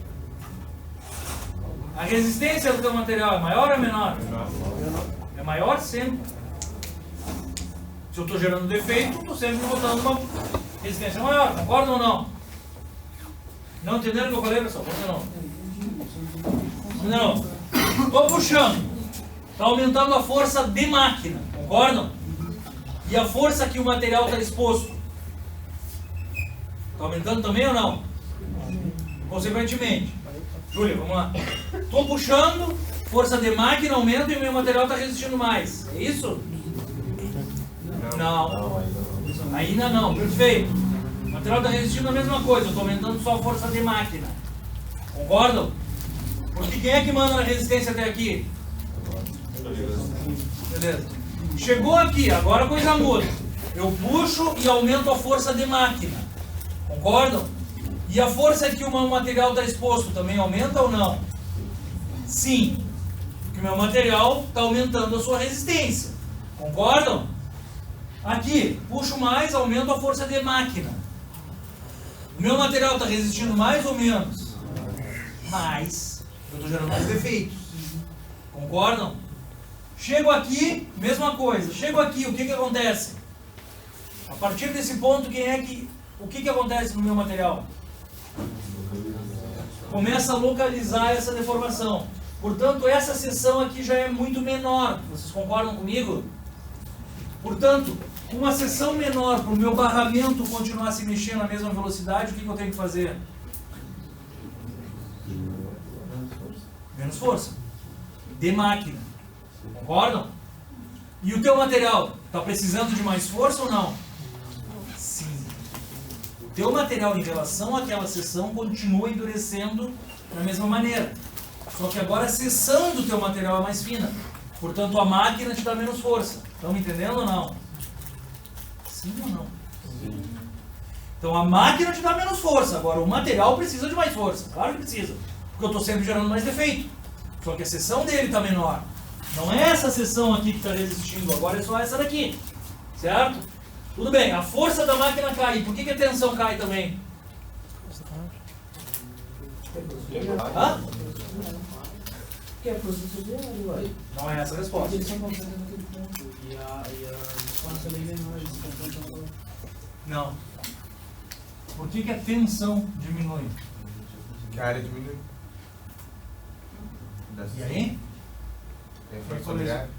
A resistência do teu material é maior ou menor? É maior sempre. Se eu estou gerando defeito, estou sempre botando uma resistência maior, concorda ou não? Não entenderam o que eu falei, pessoal? Não. Estou puxando. Está aumentando a força de máquina, concordam? E a força que o material está exposto. Está aumentando também ou não? Consequentemente. Júlia, vamos lá. Estou puxando, força de máquina aumenta e o meu material está resistindo mais. É isso? Não. Ainda não. Perfeito. O material está resistindo a mesma coisa. Eu estou aumentando só a força de máquina. Concordam? Porque quem é que manda na resistência até aqui? Beleza. Chegou aqui, agora a coisa muda. Eu puxo e aumento a força de máquina. Concordam? E a força que o meu material está exposto também aumenta ou não? Sim. Porque o meu material está aumentando a sua resistência. Concordam? Aqui, puxo mais, aumento a força de máquina. O meu material está resistindo mais ou menos? Mais. Eu estou gerando mais defeitos. Concordam? Chego aqui, mesma coisa. Chego aqui, o que acontece? A partir desse ponto, o que acontece no meu material? Começa a localizar essa deformação. Portanto, essa seção aqui já é muito menor. Vocês concordam comigo? Portanto, com uma seção menor, para o meu barramento continuar se mexendo na mesma velocidade, o que eu tenho que fazer? Menos força. De máquina. Concordam? E o teu material está precisando de mais força ou não? Sim. O teu material em relação àquela seção continua endurecendo da mesma maneira. Só que agora a seção do teu material é mais fina. Portanto, a máquina te dá menos força. Estão me entendendo ou não? Sim ou não? Sim. Então a máquina te dá menos força. Agora o material precisa de mais força. Claro que precisa. Porque eu estou sempre gerando mais defeito. Só que a seção dele está menor. Não é essa seção aqui que está resistindo. Agora é só essa daqui. Certo? Tudo bem. A força da máquina cai. Por que a tensão cai também? Hã? Porque a força subsidiária, uai. Não é essa a resposta. Eles são concentrados naquele ponto. E a distância é bem menor. Eles se concentram. Não. Por que a tensão diminui? Que a área diminui. E aí? Tem força sobre a área.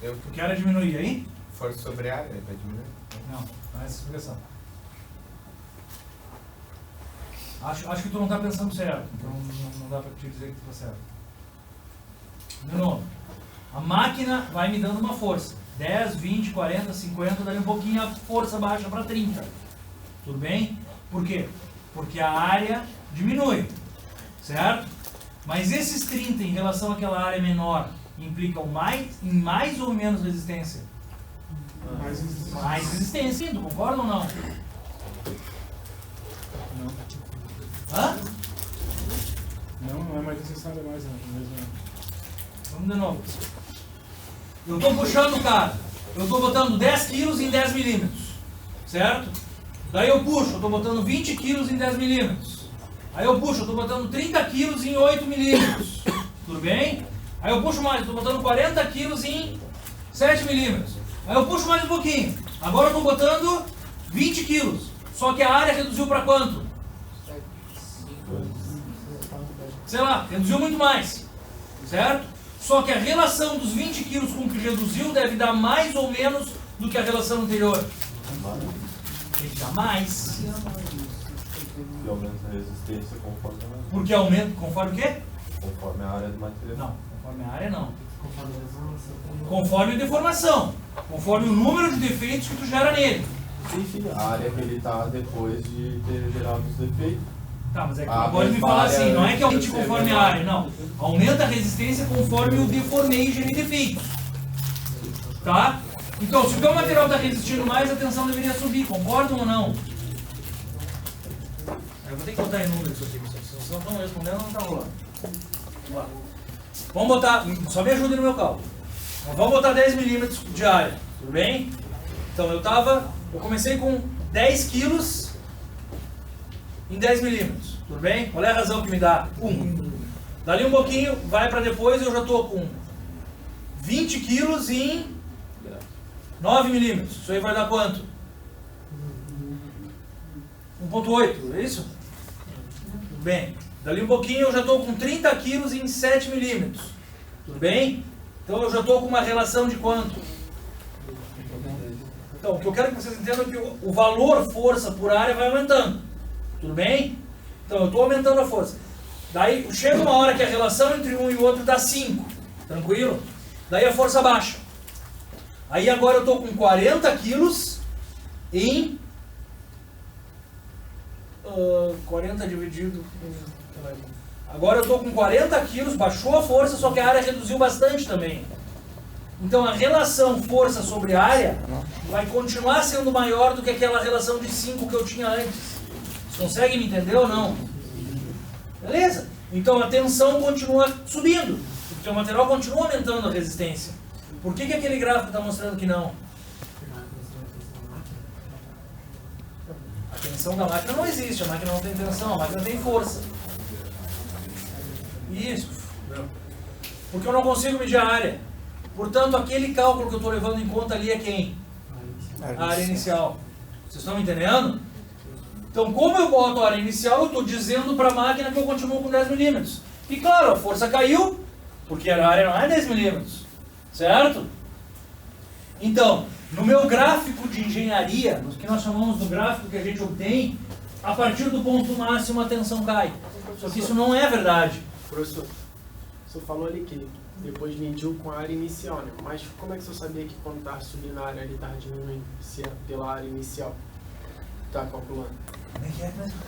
Por que a área diminui? E aí? Força sobre a área, vai diminuir. Não, não é essa explicação. Acho que tu não está pensando certo, então não dá para te dizer que tu está certo. De novo, a máquina vai me dando uma força. 10, 20, 40, 50, daí um pouquinho a força baixa para 30. Tudo bem? Por quê? Porque a área diminui, certo? Mas esses 30 em relação àquela área menor implicam em mais ou menos resistência? Mais resistência, tu concorda ou não? Não. Hã? Não é mais necessário mais, né? Mesmo. Vamos de novo. Eu estou puxando o cara. Eu estou botando 10 quilos em 10 milímetros. Certo? Daí eu puxo, eu estou botando 20 quilos em 10 milímetros. Aí eu puxo, eu estou botando 30 quilos em 8 milímetros. Tudo bem? Aí eu puxo mais, eu estou botando 40 quilos em 7 milímetros. Aí eu puxo mais um pouquinho. Agora eu estou botando 20 quilos. Só que a área reduziu para quanto? Sei lá, reduziu muito mais. Certo? Só que a relação dos 20 quilos com o que reduziu deve dar mais ou menos do que a relação anterior. Tem que dar mais. E aumenta a resistência conforme a... Porque aumenta, conforme o quê? Conforme a área do material. Não, conforme a área não. Conforme a deformação. Conforme a deformação. Conforme o número de defeitos que tu gera nele. Sim, a área que ele está depois de ter gerado os defeitos. Tá, mas é que A tu pode me falar área assim, não é que aumente deve ser conforme a menor. área, não. Aumenta a resistência conforme o deformation e defeitos. Tá? Então, se o teu material está resistindo mais, a tensão deveria subir, concordam ou não? Eu vou ter que botar em número isso aqui, se vocês não estão respondendo, não está rolando. Vamos lá. Vamos botar, só me ajudem no meu cálculo. Então, vamos botar 10 milímetros de área, tudo bem? Então eu comecei com 10 quilos em 10 milímetros, tudo bem? Qual é a razão que me dá? 1. Dali um pouquinho, vai para depois, eu já estou com 20 quilos em 9 milímetros. Isso aí vai dar quanto? 1,8, é isso? Tudo bem. Dali um pouquinho eu já estou com 30 quilos em 7 milímetros. Tudo bem? Então eu já estou com uma relação de quanto? Então, o que eu quero que vocês entendam é que o valor força por área vai aumentando. Tudo bem? Então eu estou aumentando a força. Daí chega uma hora que a relação entre um e o outro dá 5. Tranquilo? Daí a força baixa. Aí agora eu estou com 40 quilos em 40 dividido. Agora eu estou com 40 quilos, baixou a força, só que a área reduziu bastante também. Então a relação força sobre área vai continuar sendo maior do que aquela relação de 5 que eu tinha antes. Vocês conseguem me entender ou não? Beleza? Então a tensão continua subindo, porque o material continua aumentando a resistência. Por que aquele gráfico está mostrando que não? A tensão da máquina não existe, a máquina não tem tensão, a máquina tem força. Isso. Porque eu não consigo medir a área. Portanto, aquele cálculo que eu estou levando em conta ali é quem? A área inicial. Vocês estão me entendendo? Então, como eu boto a área inicial, eu estou dizendo para a máquina que eu continuo com 10 milímetros. E claro, a força caiu, porque a área não é 10 milímetros. Certo? Então, no meu gráfico de engenharia, no que nós chamamos do gráfico que a gente obtém, a partir do ponto máximo a tensão cai. Só que isso não é verdade. Professor, o senhor falou ali que depois mediu com a área inicial, né? Mas como é que o senhor sabia que quando estava subindo a área ele estava diminuindo? Se é pela área inicial? Está calculando? Como é que é mesmo?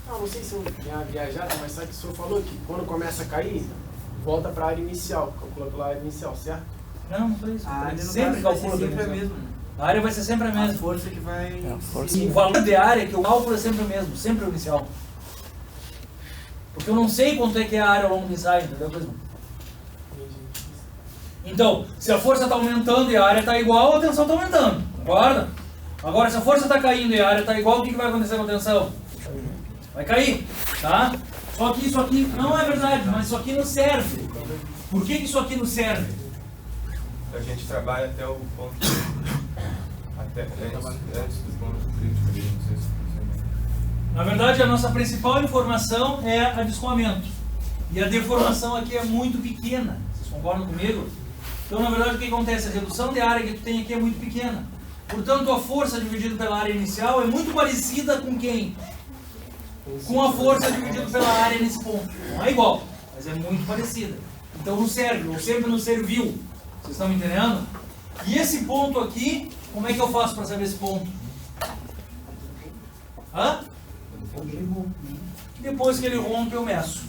Não sei se eu tinha viajado, mas sabe que o senhor falou que quando começa a cair, volta para a área inicial, calcula pela área inicial, certo? Não, não foi isso. A área no Sempre caso vai ser calcula sempre a pela mesma. A área vai ser sempre a A mesma. força que vai... O valor de área que eu calculo é sempre o mesmo, sempre o inicial. Porque eu não sei quanto é que é a área ao longo do ensaio, entendeu? Então, se a força está aumentando e a área está igual, a tensão está aumentando, concorda? Agora, se a força está caindo e a área está igual, o que vai acontecer com a tensão? Vai cair, tá? Só que isso aqui não é verdade, mas isso aqui nos serve. Por que isso aqui nos serve? A gente trabalha até o ponto. Até antes do ponto crítico ali, não sei se você... Na verdade, a nossa principal informação é a de escoamento. E a deformação aqui é muito pequena. Vocês concordam comigo? Então, na verdade, o que acontece? A redução de área que tu tem aqui é muito pequena. Portanto, a força dividida pela área inicial é muito parecida com quem? Com a força dividida pela área nesse ponto. Não é igual, mas é muito parecida. Então, não serve, ou sempre não serviu. Vocês estão me entendendo? E esse ponto aqui, como é que eu faço para saber esse ponto? Hã? Depois que ele rompe, eu meço.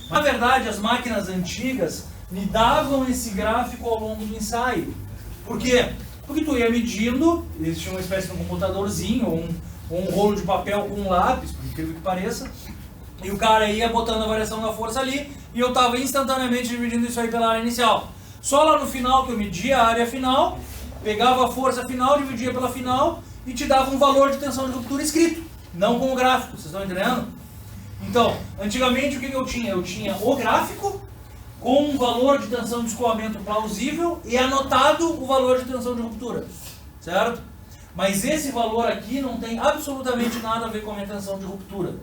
Na verdade, as máquinas antigas me davam esse gráfico ao longo do ensaio. Por quê? Porque tu ia medindo, existia uma espécie de um computadorzinho, ou um rolo de papel com um lápis, por incrível que pareça, e o cara ia botando a variação da força ali, e eu estava instantaneamente dividindo isso aí pela área inicial. Só lá no final que eu media a área final, pegava a força final, dividia pela final, e te dava um valor de tensão de ruptura escrito, não com o gráfico, vocês estão entendendo? Então, antigamente o que eu tinha? Eu tinha o gráfico com um valor de tensão de escoamento plausível e anotado o valor de tensão de ruptura, certo? Mas esse valor aqui não tem absolutamente nada a ver com a minha tensão de ruptura.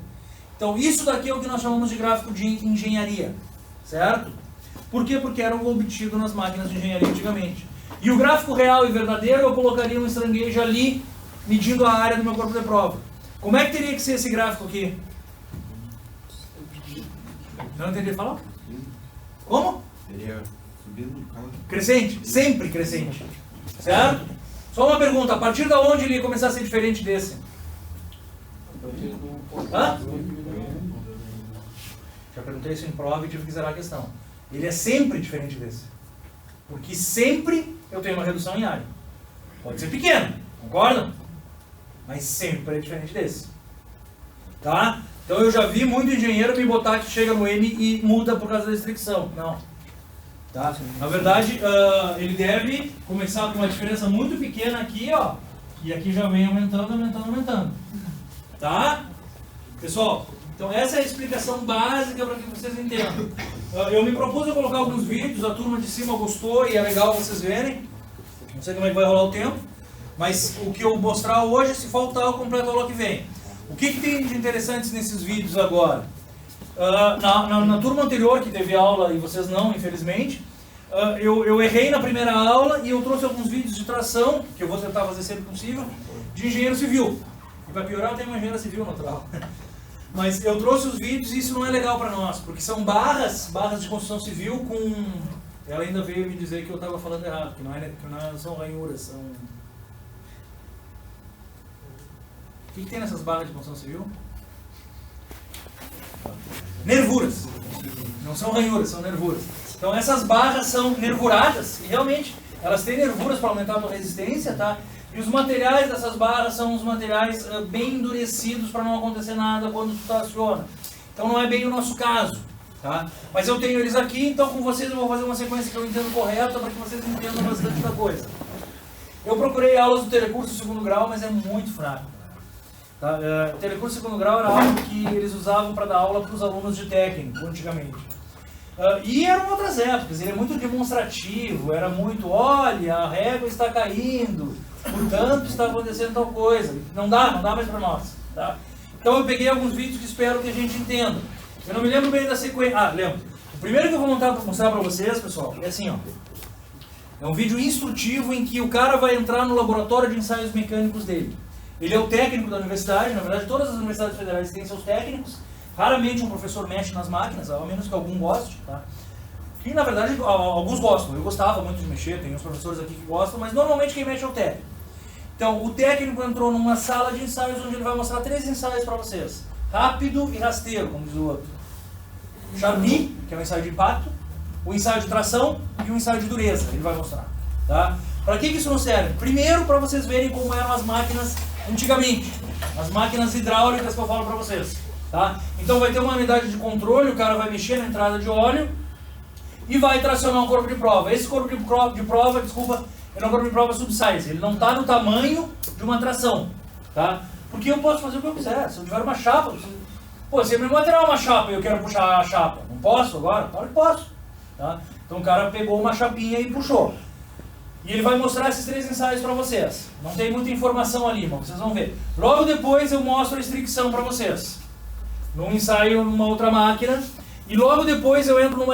Então isso daqui é o que nós chamamos de gráfico de engenharia, certo? Por quê? Porque era o obtido nas máquinas de engenharia antigamente. E o gráfico real e verdadeiro eu colocaria um strain gauge ali, medindo a área do meu corpo de prova. Como é que teria que ser esse gráfico aqui? Não entendi falar? Como? Seria subindo. Crescente, sempre crescente. Certo? Só uma pergunta, a partir de onde ele ia começar a ser diferente desse? Hã? Já perguntei isso em prova e tive que zerar a questão. Ele é sempre diferente desse. Porque sempre eu tenho uma redução em área. Pode ser pequeno, concordam? Mas sempre é diferente desse. Tá? Então eu já vi muito engenheiro me botar que chega no M e muda por causa da restrição. Não. Tá? Na verdade, ele deve começar com uma diferença muito pequena aqui, ó. E aqui já vem aumentando, aumentando, aumentando. Tá? Pessoal, então essa é a explicação básica para que vocês entendam. Eu me propus a colocar alguns vídeos, a turma de cima gostou e é legal vocês verem. Não sei como é que vai rolar o tempo. Mas o que eu vou mostrar hoje, se faltar, eu completo a aula que vem. O que tem de interessantes nesses vídeos agora? Na turma anterior, que teve aula e vocês não, infelizmente, eu errei na primeira aula e eu trouxe alguns vídeos de tração, que eu vou tentar fazer sempre possível, de engenheiro civil. E para piorar, eu tenho uma engenheira civil natural. Mas eu trouxe os vídeos e isso não é legal para nós, porque são barras de construção civil com... Ela ainda veio me dizer que eu estava falando errado, que não são ranhuras, são... O que tem nessas barras de construção civil? Nervuras. Não são ranhuras, são nervuras. Então essas barras são nervuradas e realmente elas têm nervuras para aumentar a tua resistência, tá? E os materiais dessas barras são os materiais bem endurecidos para não acontecer nada quando tu traciona. Então não é bem o nosso caso, tá? Mas eu tenho eles aqui, então com vocês eu vou fazer uma sequência que eu entendo correta para que vocês entendam bastante da coisa. Eu procurei aulas do telecurso segundo grau, mas é muito fraco. Tá? O telecurso segundo grau era algo que eles usavam para dar aula para os alunos de técnico, antigamente. E eram outras épocas, ele é muito demonstrativo, era muito, olha, a régua está caindo, portanto está acontecendo tal coisa. Não dá mais para nós. Tá? Então eu peguei alguns vídeos que espero que a gente entenda. Eu não me lembro bem da sequência. Lembro. O primeiro que eu vou mostrar para vocês, pessoal, é assim, ó. É um vídeo instrutivo em que o cara vai entrar no laboratório de ensaios mecânicos dele. Ele é o técnico da universidade, na verdade todas as universidades federais têm seus técnicos. Raramente um professor mexe nas máquinas, ao menos que algum goste, tá? Que na verdade alguns gostam, eu gostava muito de mexer, tem uns professores aqui que gostam, mas normalmente quem mexe é o técnico. Então o técnico entrou numa sala de ensaios onde ele vai mostrar 3 ensaios para vocês. Rápido e rasteiro, como diz o outro. Charny, que é um ensaio de impacto, o ensaio de tração e o ensaio de dureza, ele vai mostrar. Tá? Para que isso não serve? Primeiro, para vocês verem como eram as máquinas antigamente, as máquinas hidráulicas que eu falo para vocês. Tá? Então vai ter uma unidade de controle, o cara vai mexer na entrada de óleo e vai tracionar um corpo de prova. Esse corpo de prova, desculpa, é um corpo de prova subsize, ele não está no tamanho de uma tração. Tá? Porque eu posso fazer o que eu quiser, se eu tiver uma chapa, pô, se eu me material uma chapa e eu quero puxar a chapa, não posso agora? Claro que posso. Tá? Então o cara pegou uma chapinha e puxou. E ele vai mostrar esses 3 ensaios para vocês. Não tem muita informação ali, mas vocês vão ver. Logo depois eu mostro a restrição para vocês. Num ensaio numa outra máquina. E logo depois eu entro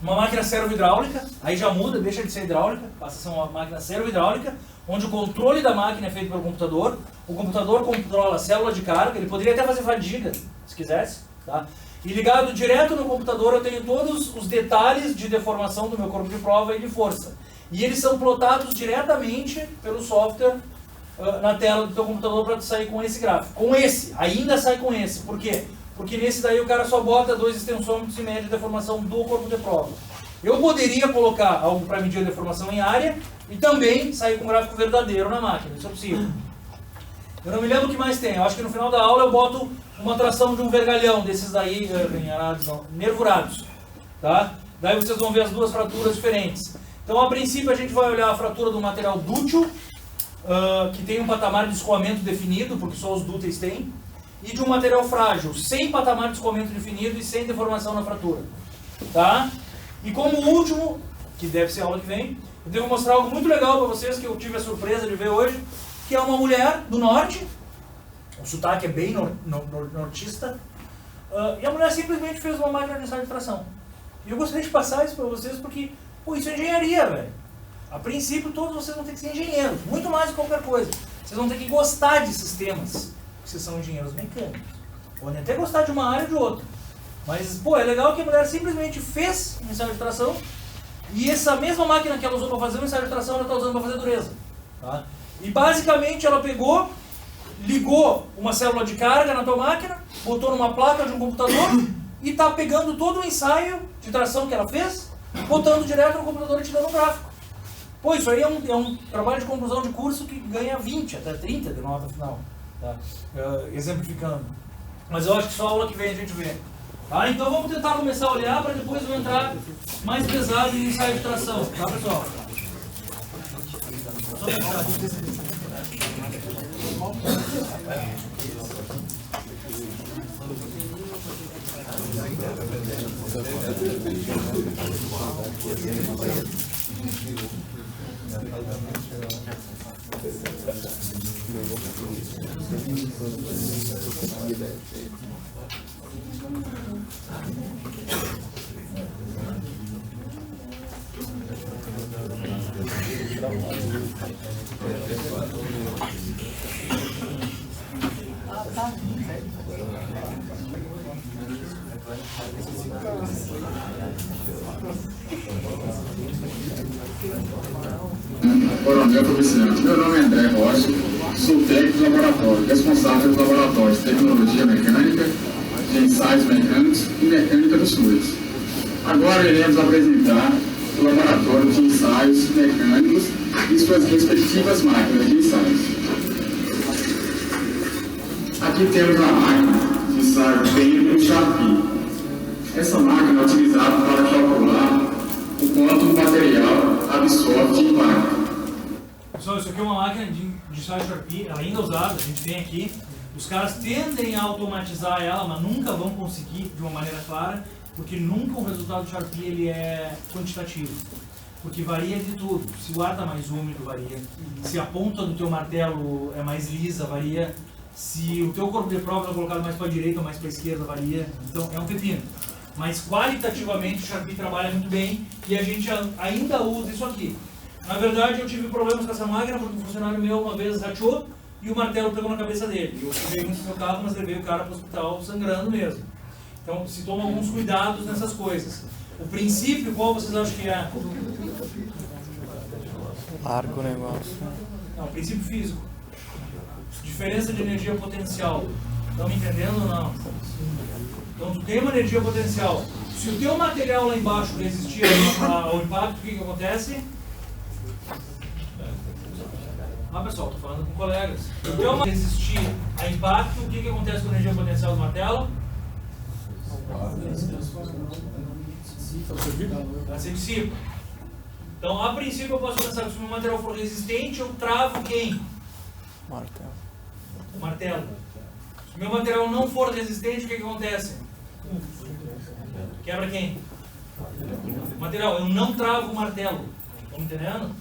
uma máquina servo-hidráulica, aí já muda, deixa de ser hidráulica, passa a ser uma máquina servo-hidráulica, onde o controle da máquina é feito pelo computador, o computador controla a célula de carga, ele poderia até fazer fadiga, se quisesse, tá? E ligado direto no computador eu tenho todos os detalhes de deformação do meu corpo de prova e de força. E eles são plotados diretamente pelo software na tela do teu computador para tu sair com esse gráfico. Com esse, ainda sai com esse. Por quê? Porque nesse daí o cara só bota 2 extensômetros e mede a deformação do corpo de prova. Eu poderia colocar algo para medir a deformação em área e também sair com um gráfico verdadeiro na máquina. Isso é possível. Eu não me lembro o que mais tem. Eu acho que no final da aula eu boto uma tração de um vergalhão desses daí, nervurados. Tá? Daí vocês vão ver as duas fraturas diferentes. Então, a princípio, a gente vai olhar a fratura do material dútil, que tem um patamar de escoamento definido, porque só os dúteis têm, e de um material frágil, sem patamar de escoamento definido e sem deformação na fratura. Tá? E como último, que deve ser a aula que vem, eu devo mostrar algo muito legal para vocês, que eu tive a surpresa de ver hoje, que é uma mulher do norte, o sotaque é bem nortista, e a mulher simplesmente fez uma máquina de ensaio de tração. E eu gostaria de passar isso para vocês porque, pô, isso é engenharia, velho. A princípio, todos vocês vão ter que ser engenheiros, muito mais do que qualquer coisa. Vocês vão ter que gostar de sistemas, vocês são engenheiros mecânicos. Podem até gostar de uma área ou de outra. Mas, pô, é legal que a mulher simplesmente fez um ensaio de tração e essa mesma máquina que ela usou para fazer um ensaio de tração, ela está usando para fazer dureza. Tá? E basicamente ela pegou, ligou uma célula de carga na tua máquina, botou numa placa de um computador e está pegando todo o ensaio de tração que ela fez, botando direto no computador e te dando um gráfico. Pô, isso aí é um trabalho de conclusão de curso que ganha 20, até 30 de nota final. Tá? Exemplificando. Mas eu acho que só a aula que vem a gente vê. Tá? Então vamos tentar começar a olhar para depois eu entrar mais pesado em ensaio de tração. Tá, pessoal? Só fechar. Coronel Publicidade. Meu nome é André Rocha, sou técnico do laboratório, responsável pelos laboratórios de tecnologia mecânica, de ensaios mecânicos e mecânica dos fluidos. Agora iremos apresentar o laboratório de ensaios mecânicos e suas respectivas máquinas de ensaios. Aqui temos a máquina de ensaio Penny Sharpie. Essa máquina é utilizada para calcular o quanto o material absorve de impacto. Pessoal, isso aqui é uma máquina de ensaio Sharpie, ela ainda é usada, a gente tem aqui. Os caras tendem a automatizar ela, mas nunca vão conseguir de uma maneira clara, porque nunca o resultado do Sharpie ele é quantitativo. Porque varia de tudo. Se o ar está mais úmido, varia. Se a ponta do teu martelo é mais lisa, varia. Se o teu corpo de prova é colocado mais para a direita ou mais para a esquerda, varia. Então é um pepino. Mas qualitativamente o Sharpie trabalha muito bem e a gente ainda usa isso aqui. Na verdade eu tive problemas com essa máquina porque um funcionário meu uma vez rateou e o martelo pegou na cabeça dele. Eu cheguei muito no meu carro, mas levei o cara para o hospital sangrando mesmo. Então se toma alguns cuidados nessas coisas. O princípio, qual vocês acham que é? Larga o negócio. Não, princípio físico. Diferença de energia potencial. Estão me entendendo ou não? Então tu tem uma energia potencial. Se o teu material lá embaixo resistir ao impacto, o que acontece? Pessoal, estou falando com colegas. Se o teu resistir a impacto, o que acontece com a energia potencial do martelo? Ela se dissipa. Então, a princípio, eu posso pensar que se o meu material for resistente, eu travo quem? Martelo. O martelo. Se o meu material não for resistente, o que acontece? Quebra quem? O material. Eu não travo o martelo. Estão entendendo?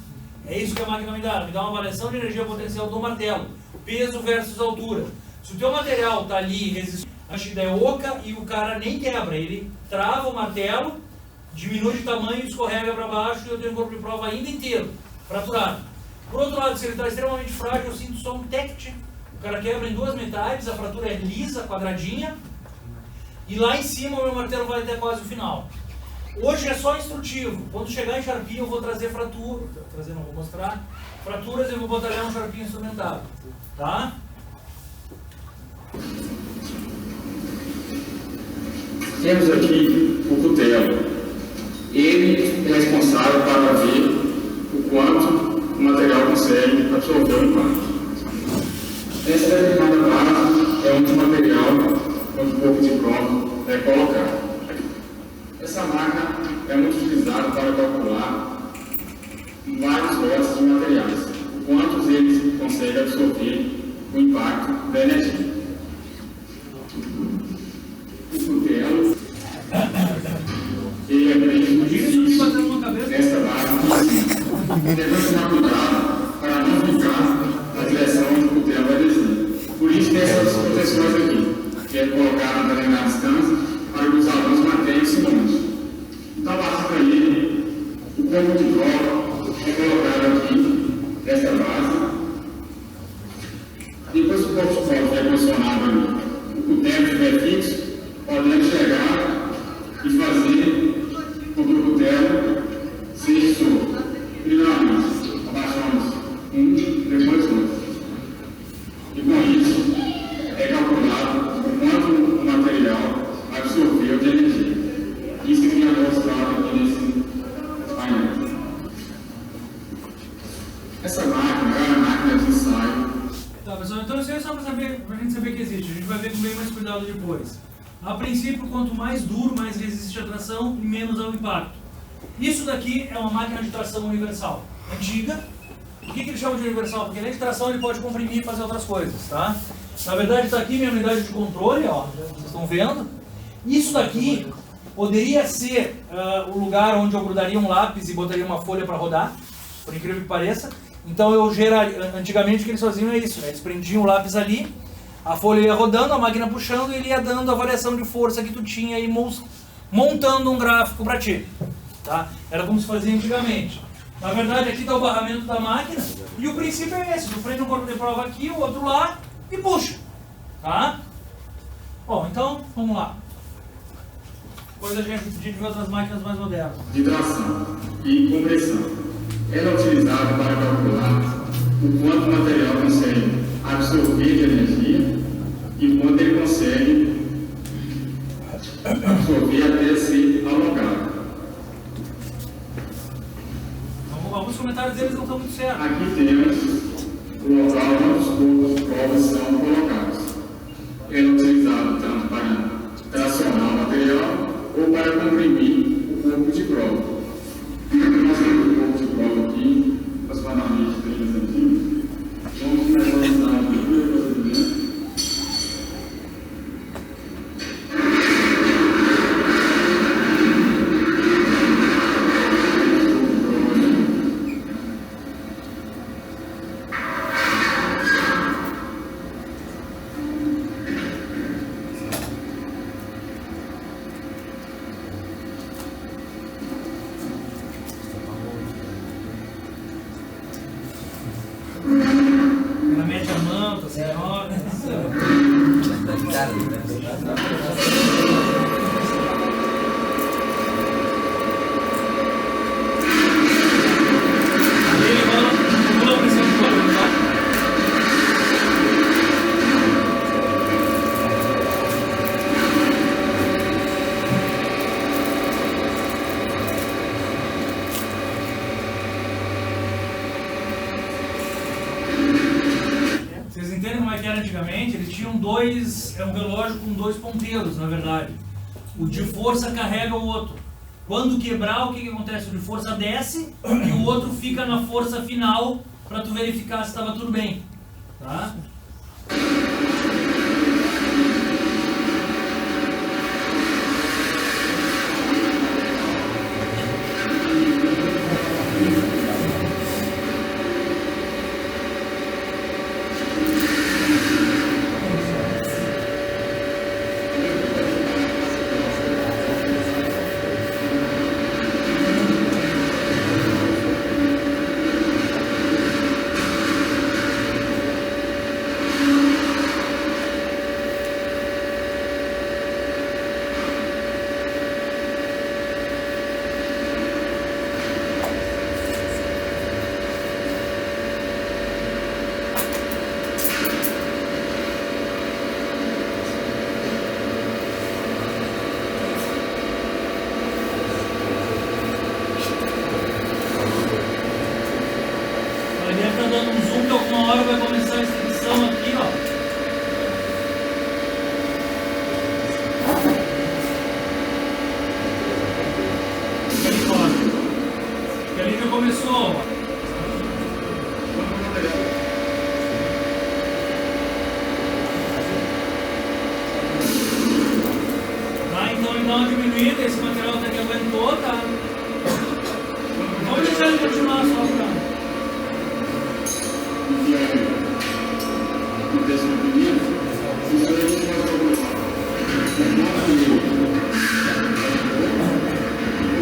É isso que a máquina me dá. Me dá uma variação de energia potencial do martelo. Peso versus altura. Se o teu material está ali resistente, a medida é oca e o cara nem quebra. Ele trava o martelo diminui de tamanho, escorrega para baixo e eu tenho um corpo de prova ainda inteiro, fraturado. Por outro lado, se ele está extremamente frágil, eu sinto só um tect. O cara quebra em duas metades, a fratura é lisa, quadradinha, e lá em cima o meu martelo vai até quase o final. Hoje é só instrutivo. Quando chegar em Sharpie eu vou trazer fratura, não vou mostrar, fraturas eu vou botar um Sharpie instrumentado. Tá? Temos aqui o cutelo. Ele é responsável para ver o quanto o material consegue absorver o impacto. Essa determinada base é onde o material, onde o corpo de prova é colocado. Essa máquina é muito utilizada para calcular vários lotes de materiais, quantos eles conseguem absorver o impacto da energia. O cutelo, ele é bem difícil nessa base, devemos tomar cuidado para não ficar na direção onde o cutelo vai descer. Por isso tem essas proteções aqui, que é colocada na determinada distância para que os alunos mantenham esse longe. Então, basta ele, o corpo de prova é colocado aqui, nessa base. Depois que o corpo de prova é posicionado ali, o cutelo estiver fixo, podemos chegar e fazer com que o cutelo seja solto. Primeiramente, abaixamos um, depois outro. E com isso, é calculado o quanto o material absorveu de energia. Isso que é mostrado aqui nesse painel. Essa máquina é uma máquina de ensaio. Tá, pessoal, então isso aí é só para a gente saber que existe. A gente vai ver com bem mais cuidado depois. A princípio, quanto mais duro, mais resiste à tração e menos ao impacto. Isso daqui é uma máquina de tração universal. Antiga. Por que ele chama de universal? Porque além de tração ele pode comprimir e fazer outras coisas, tá? Na verdade está aqui minha unidade de controle, ó. Vocês estão vendo? Isso daqui poderia ser o lugar onde eu grudaria um lápis e botaria uma folha para rodar, por incrível que pareça. Então eu geraria, antigamente o que eles faziam é isso, né? Eles prendiam o lápis ali, a folha ia rodando, a máquina puxando e ele ia dando a variação de força que tu tinha e montando um gráfico para ti. Tá? Era como se fazia antigamente. Na verdade aqui está o barramento da máquina e o princípio é esse, tu prende um corpo de prova aqui, o outro lá e puxa. Tá? Bom, então vamos lá. Depois a gente ver outras máquinas mais modernas. De tração e compressão. Ela é utilizada para calcular o quanto o material consegue absorver de energia e quanto ele consegue absorver até ser alongado. Alguns comentários deles não estão muito certos. Aqui temos o local onde os corpos de prova são colocados. Ele é utilizado tanto para tracionar o material ou para comprimir o corpo de prova. Nós temos o corpo de prova aqui, aproximadamente 30 centímetros. Vamos começar a usar o procedimento. Ela mete a manta, assim, ó. Ele rola a pressão de corpo, tá? Vocês entendem como é que era antigamente? Eles tinham um relógio com dois ponteiros, na verdade. O de força carrega o outro. Quando quebrar, o que acontece? O de força desce e o outro fica na força final para tu verificar se estava tudo bem. Tá? começou. Tá, então ele dá uma diminuída, esse material até que aguentou, tá? Vamos deixar ele continuar só pra...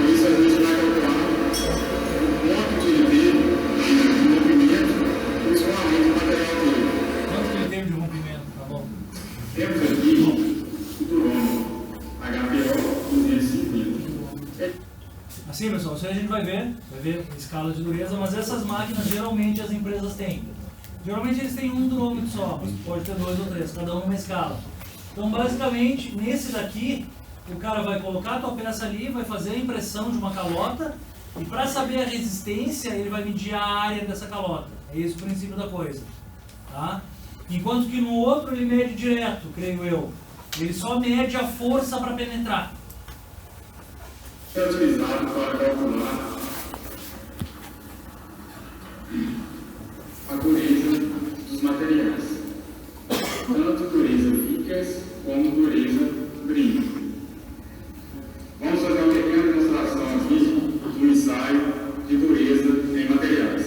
Isso a gente vai calcular o quanto que ele teve de rompimento, principalmente o material dele. Quanto que ele teve de rompimento, tá bom? Temos aqui o durômetro HPO 250. Assim, pessoal, isso aí a gente vai ver escala de dureza, mas essas máquinas geralmente as empresas têm. Geralmente eles têm um durômetro só, mas pode ter 2 ou 3, cada um numa escala. Então, basicamente, nesse daqui, o cara vai colocar a tua peça ali, vai fazer a impressão de uma calota, e para saber a resistência, ele vai medir a área dessa calota. É esse o princípio da coisa. Tá? Enquanto que no outro ele mede direto, creio eu. Ele só mede a força para penetrar. É utilizado para calcular a dureza dos materiais, tanto dureza Vickers como dureza Brin. Vamos fazer uma pequena demonstração aqui do ensaio de dureza em materiais.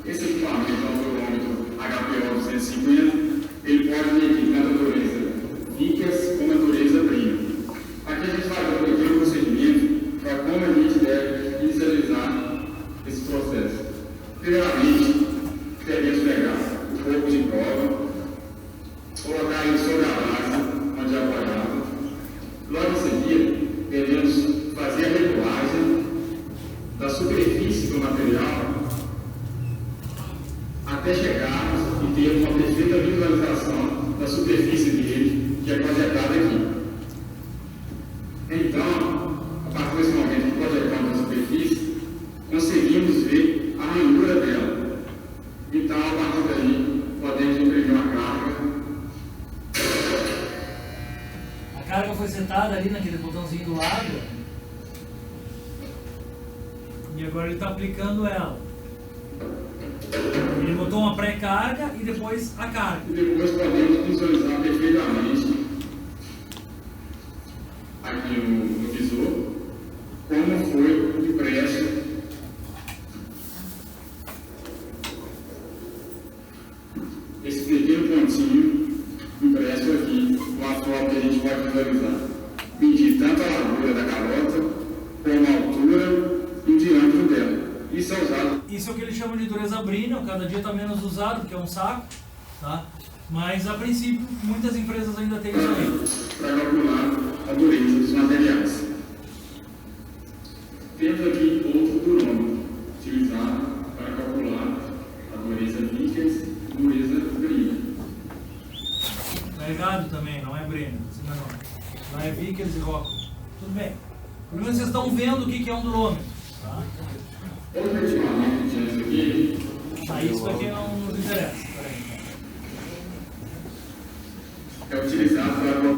Esse equipamento é um durômetro HPO 250, ele pode medir tanto a dureza Vickers como a dureza Brin. Aqui a gente vai ver um pequeno procedimento para como a gente deve inicializar esse processo. Primeiramente, devemos pegar o corpo de prova, colocar ele sobre a base onde é apoiado. Logo em seguida, devemos fazer a regulagem da superfície do material até chegarmos e ter uma perfeita visualização da superfície dele, que é projetada aqui. Então, a partir desse momento que projetamos a superfície, conseguimos ver a ranhura dela. Então, a partir daí, podemos imprimir uma carga. A carga foi setada ali naquele botãozinho do lado. E agora ele está aplicando ela. Ele botou uma pré-carga e depois a carga. E depois podemos visualizar perfeitamente aqui no visor como foi impresso esse pequeno pontinho impresso aqui, uma forma que a gente pode visualizar. Medir tanto a largura da calota como a altura e o diâmetro dela. Isso é usado. Isso é o que eles chamam de dureza Brin, cada dia está menos usado, porque é um saco, tá? Mas a princípio, muitas empresas ainda têm isso aí. Para calcular a dureza dos materiais. Temos aqui outro durômetro utilizado para calcular a dureza Vickers e dureza Brin. Tá errado também, não é Brin, não. Lá é Vickers e Rockwell. Tudo bem. Pelo menos vocês estão vendo o que é um durômetro. Tá? Outro equipamento que temos aqui. Isso daqui não nos interessa. É utilizado para.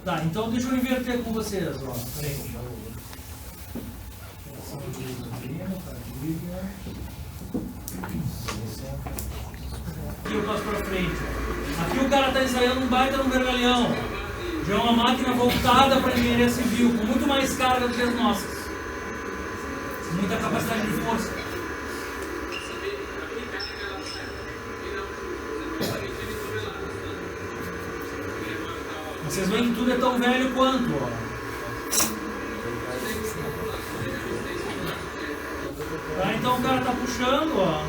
Tá, então deixa eu inverter com vocês. Ó. Peraí. Aqui eu passo para frente. Aqui o cara está ensaiando um baita no vergalhão. Já é uma máquina voltada para engenharia civil, com muito mais carga do que as nossas. Muita capacidade de força. Vocês veem que tudo é tão velho quanto, ó. Tá, então o cara tá puxando, ó.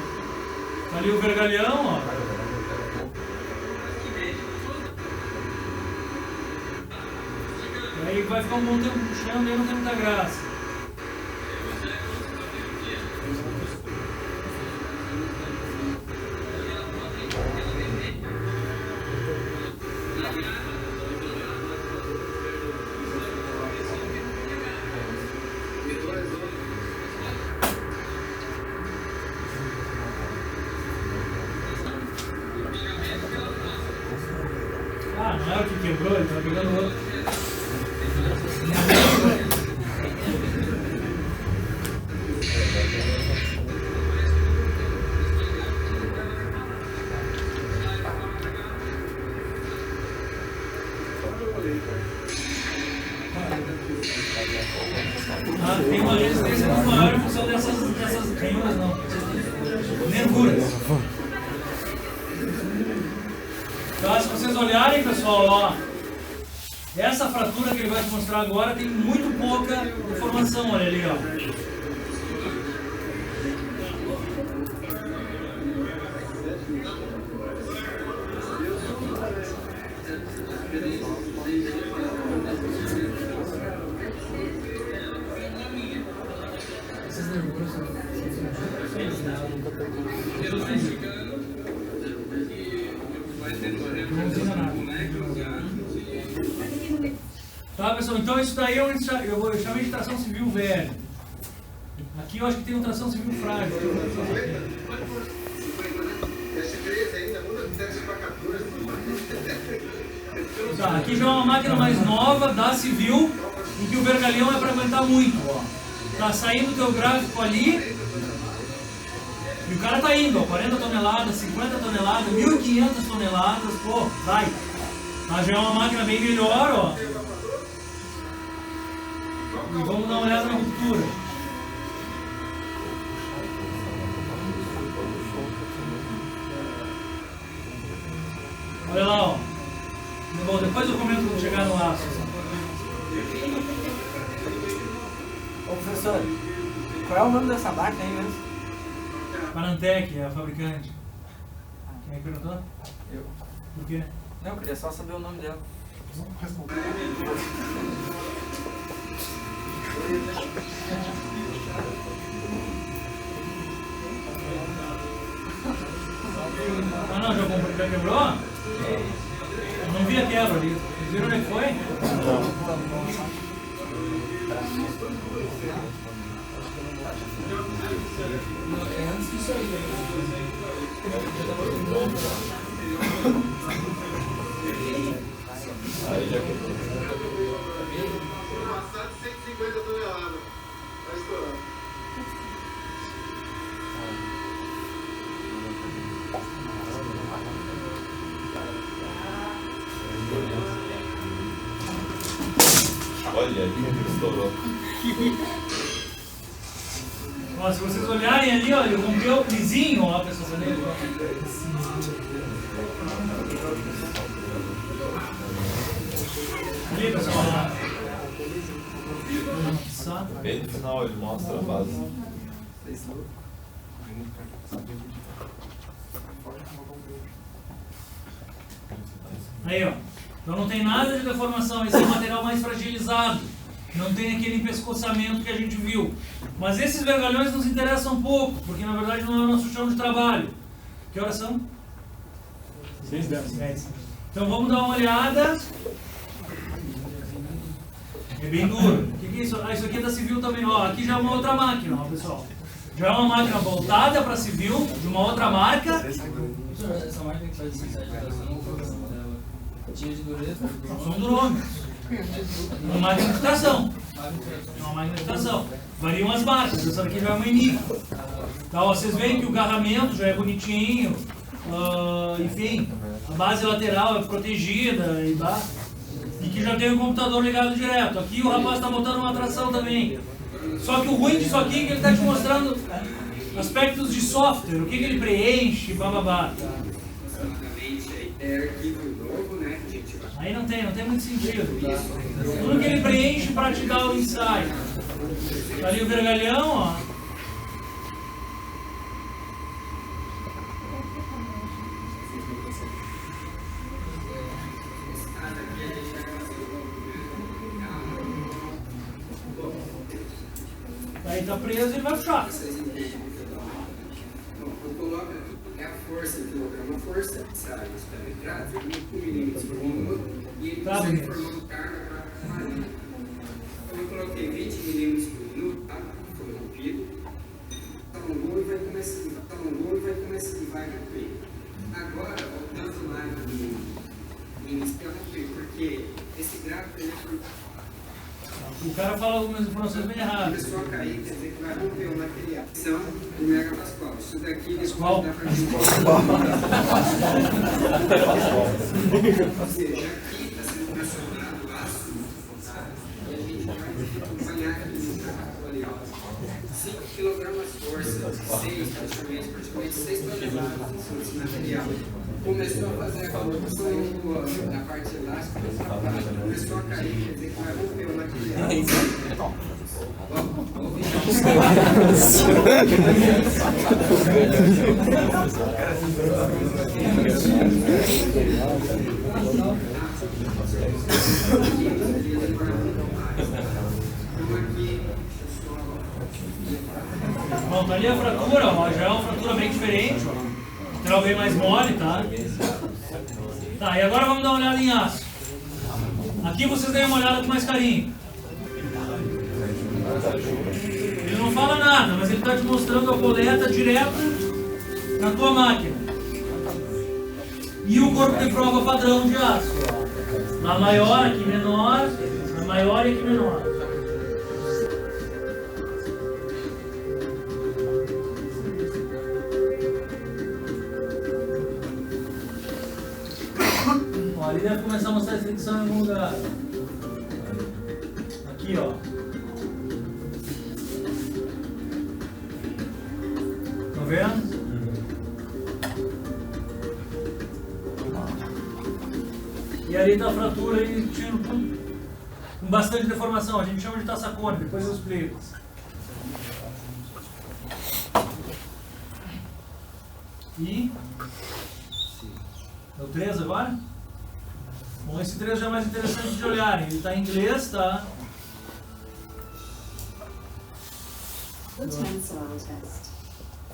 Tá ali o vergalhão, ó. E aí vai ficar um bom tempo puxando e aí não tem muita graça. Ah, não é o que quebrou, ele tá pegando outro. Tem uma resistência muito maior em função dessas ranhuras, não. Nervuras. Então, se vocês olharem, pessoal, ó, essa fratura que ele vai te mostrar agora tem muito pouca deformação, olha ali, ó. Tá, pessoal? Então isso daí eu chamei de tração civil velho. Aqui eu acho que tem um tração civil frágil. Tá, aqui já é uma máquina mais nova, da civil, em que o vergalhão é para aguentar muito. Ó. Tá saindo o teu gráfico ali. E o cara tá indo, ó, 40 toneladas, 50 toneladas, 1.500 toneladas, pô, vai. Tá, já é uma máquina bem melhor, ó. E vamos dar uma olhada na ruptura. Olha lá, ó. Bom, depois eu comento quando chegar no aço. Ô professor, qual é o nome dessa máquina aí mesmo? Panantec, é a fabricante. Quem é que perguntou? Eu. Por quê? Não, eu queria só saber o nome dela. Ah não, já quebrou? Eu não vi a quebra ali. Vocês viram onde é que foi? É antes disso aí. Aí já quebrou. Passar de 150 toneladas. Vai estourar. Olha aí, estourou. Ó, se vocês olharem ali, ó, ele rompeu lisinho, ó, pessoal, tá vendo? Ali, pessoal, ó. Bem no final ele mostra a base. Aí, ó. Então não tem nada de deformação, esse é o material mais fragilizado. Não tem aquele empescoçamento que a gente viu. Mas esses vergalhões nos interessam um pouco, porque na verdade não é o nosso chão de trabalho. Que horas são? 6:10. Então vamos dar uma olhada. É bem duro. O que é isso? Ah, isso aqui é da civil também. Ó, aqui já é uma outra máquina, ó, pessoal. Já é uma máquina voltada para civil, de uma outra marca. Essa máquina que faz sensibilização, tinha de dureza? São durômetros. Uma máquina de tração. Uma máquina de tração. Variam as marcas. Essa daqui já é uma Enico. Então, vocês veem que o garramento já é bonitinho. Enfim, a base lateral é protegida e que já tem o computador ligado direto. Aqui o rapaz está botando uma tração também. Só que o ruim disso aqui é que ele está te mostrando aspectos de software, o que ele preenche, bababá. Aí não tem muito sentido, tá? Tudo que ele preenche para te dar o insight. Tá ali o vergalhão, ó. Aí tá preso e ele vai puxar. É a força que é uma força, sabe? Está entrado, 1 milímetros por minuto e ele consegue formar carga para farinha. Então eu coloquei 20 milímetros por minuto, tá? Foi rompido. Alongou e vai começar e vai romper. Agora, voltando lá no início, eu romper, porque esse gráfico ele é por... O cara fala algumas informações bem erradas. Começou a cair, quer dizer que vai romper o material. São do Mega Pascoal. Isso daqui depois Pascoal. dá pra gente... Ou seja, aqui está sendo pressionado o aço e a gente vai acompanhar aqui na tutorial. 5 kg força, 6, praticamente 6 toneladas desse material. Começou a fazer a colocação da parte elástica dessa parte, começou a cair, quer dizer que vai romper o material. Bom, tá ali a fratura, ó, já é uma fratura bem diferente, ó. O material bem mais mole, tá? Tá, e agora vamos dar uma olhada em aço. Aqui vocês deem uma olhada com mais carinho. Ele não fala nada, mas ele está te mostrando a coleta direto na tua máquina. E o corpo de prova padrão de aço. Na maior, aqui menor, na maior e aqui menor. Ó, ali deve começar a mostrar a fricção em algum lugar. Aqui, ó. Estão vendo? E ali está a fratura e tiro com bastante deformação. A gente chama de tassacone, depois eu explico. E... é o 3 agora? Bom, esse 3 já é mais interessante de olharem. Ele está em inglês, tá? The tensile test.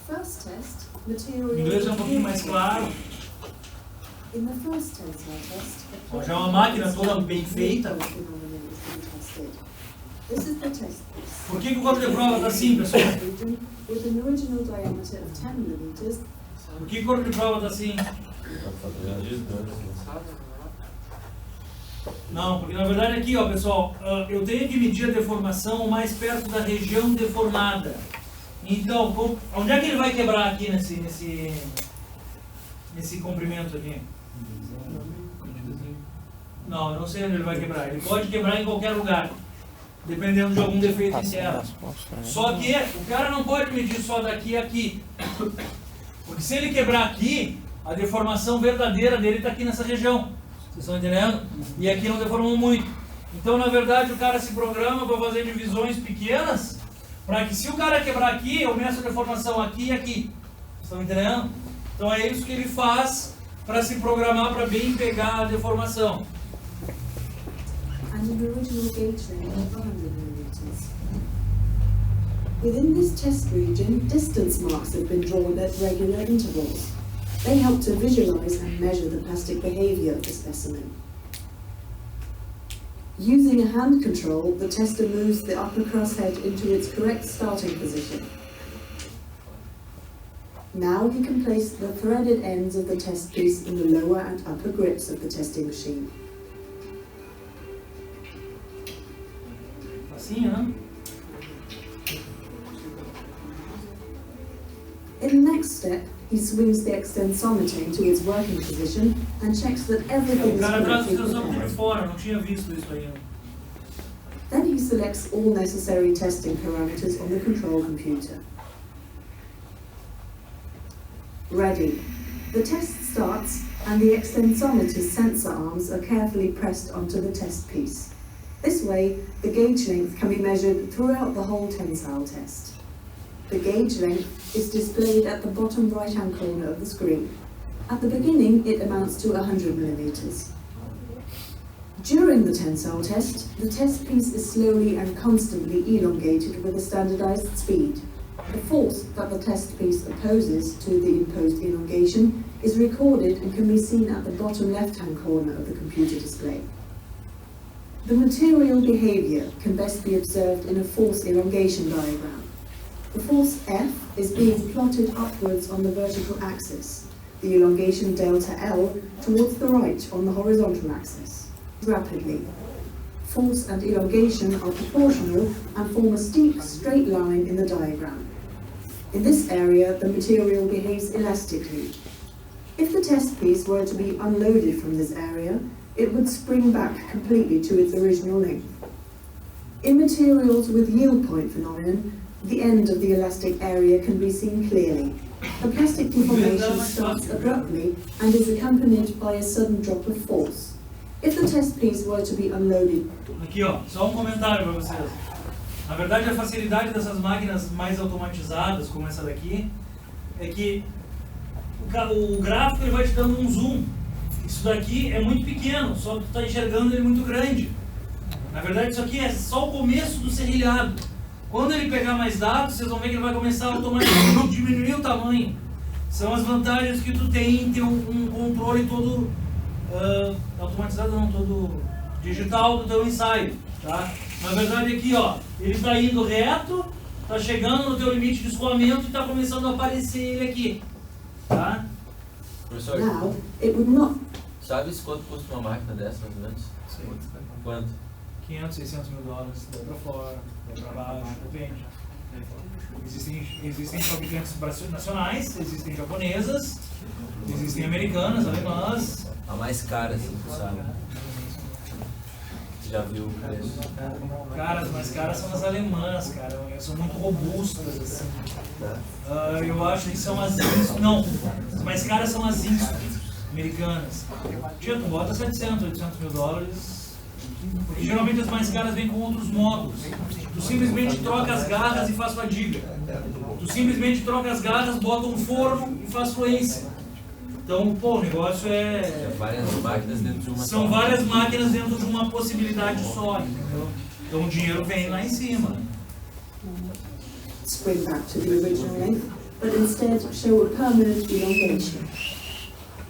First test, material. O inglês é um pouquinho mais claro. In the first tensile test, Ó, já é uma máquina toda bem feita. This is the test piece. Por que o corpo de prova está assim, pessoal? With an original diameter of 10 mm. Por que o corpo de prova está assim? Não, porque na verdade aqui, ó, pessoal, eu tenho que medir a deformação o mais perto da região deformada. Então, onde é que ele vai quebrar aqui nesse comprimento aqui? Não, eu não sei onde ele vai quebrar. Ele pode quebrar em qualquer lugar, dependendo de algum defeito interno. Só que o cara não pode medir só daqui a aqui. Porque se ele quebrar aqui, a deformação verdadeira dele está aqui nessa região. Vocês estão entendendo? E aqui não deformou muito. Então, na verdade, o cara se programa para fazer divisões pequenas, para que se o cara quebrar aqui, eu meço a deformação aqui e aqui. Vocês estão entendendo? Então é isso que ele faz para se programar para bem pegar a deformação. And an original gauge range of 100 mm. Within this test region, distance marks have been drawn at regular intervals. They help to visualize and measure the plastic behavior of the specimen. Using a hand control, the tester moves the upper crosshead into its correct starting position. Now he can place the threaded ends of the test piece in the lower and upper grips of the testing machine. Assim, né? In the next step, he swings the extensometer into its working position and checks that everything O is cara traz a correctly situação por prepared. fora, não tinha visto isso ainda. Then he selects all necessary testing parameters on the control computer. Ready. The test starts and the extensometer's sensor arms are carefully pressed onto the test piece. This way, the gauge length can be measured throughout the whole tensile test. The gauge length is displayed at the bottom right-hand corner of the screen. At the beginning, it amounts to 100 millimeters. During the tensile test, the test piece is slowly and constantly elongated with a standardized speed. The force that the test piece opposes to the imposed elongation is recorded and can be seen at the bottom left-hand corner of the computer display. The material behavior can best be observed in a force elongation diagram. The force F is being plotted upwards on the vertical axis, the elongation delta L towards the right on the horizontal axis. Rapidly. Force and elongation are proportional and form a steep, straight line in the diagram. In this area, the material behaves elastically. If the test piece were to be unloaded from this area, it would spring back completely to its original length. In materials with yield point phenomenon, the end of the elastic area can be seen clearly. The plastic deformation starts abruptly and is accompanied by a sudden drop of force. If the test piece were to be unloaded... Aqui, ó, só um comentário para vocês. Na verdade, a facilidade dessas máquinas mais automatizadas, como essa daqui, é que o gráfico ele vai te dando um zoom. Isso daqui é muito pequeno, só que tu está enxergando ele muito grande. Na verdade, isso aqui é só o começo do serrilhado. Quando ele pegar mais dados, vocês vão ver que ele vai começar a automaticamente diminuir o tamanho. São as vantagens que tu tem em ter um controle todo automatizado, não, todo digital do teu ensaio, tá? Na verdade aqui, ó, ele está indo reto, está chegando no teu limite de escoamento e está começando a aparecer ele aqui, tá? Professor, Now, it would not... sabe quanto custa uma máquina dessa, mais ou menos? Sim. Quanto? 500, 600 mil dólares, daí pra fora, daí pra baixo, depende. Existem fabricantes nacionais, existem japonesas, existem americanas, alemãs. A mais cara, assim, tu sabe? Você já viu o preço? Cara, as mais caras são as alemãs, cara, são muito robustas, assim. Eu acho que são as não, as mais caras são as americanas. Tia, tu bota 700, 800 mil dólares. Porque geralmente as mais caras vêm com outros módulos. Tu simplesmente troca as garras e faz fadiga. Tu simplesmente troca as garras, bota um forno e faz fluência. Então, pô, o negócio é... várias máquinas dentro de uma são várias máquinas dentro de uma possibilidade só, entendeu? Então o dinheiro vem lá em cima. spring back to the original length, but instead show a permanent elongation.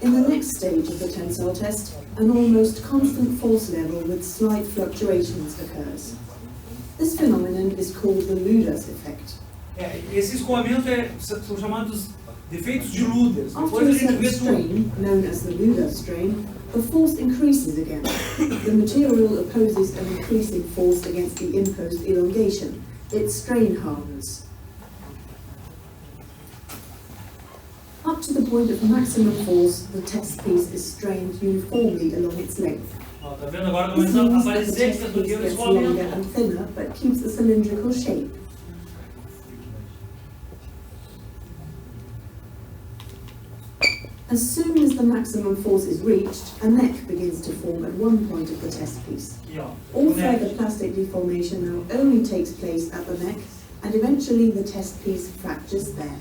In the next stage of the tensile test, an almost constant force level with slight fluctuations occurs. This phenomenon is called the Luders effect. Esse escoamento são chamados defeitos de Luders. After a certain strain, known as the Luder strain, the force increases again. The material opposes an increasing force against the imposed elongation. It strain hardens. Up to the point of maximum force, the test piece is strained uniformly along its length. Tá vendo? Agora This começa a means that the aparecer test do piece que o gets longer escoamento. and thinner, but keeps a cylindrical shape. As soon as the maximum force is reached, a neck begins to form at one point of the test piece. All further plastic deformation now only takes place at the neck, and eventually the test piece fractures there.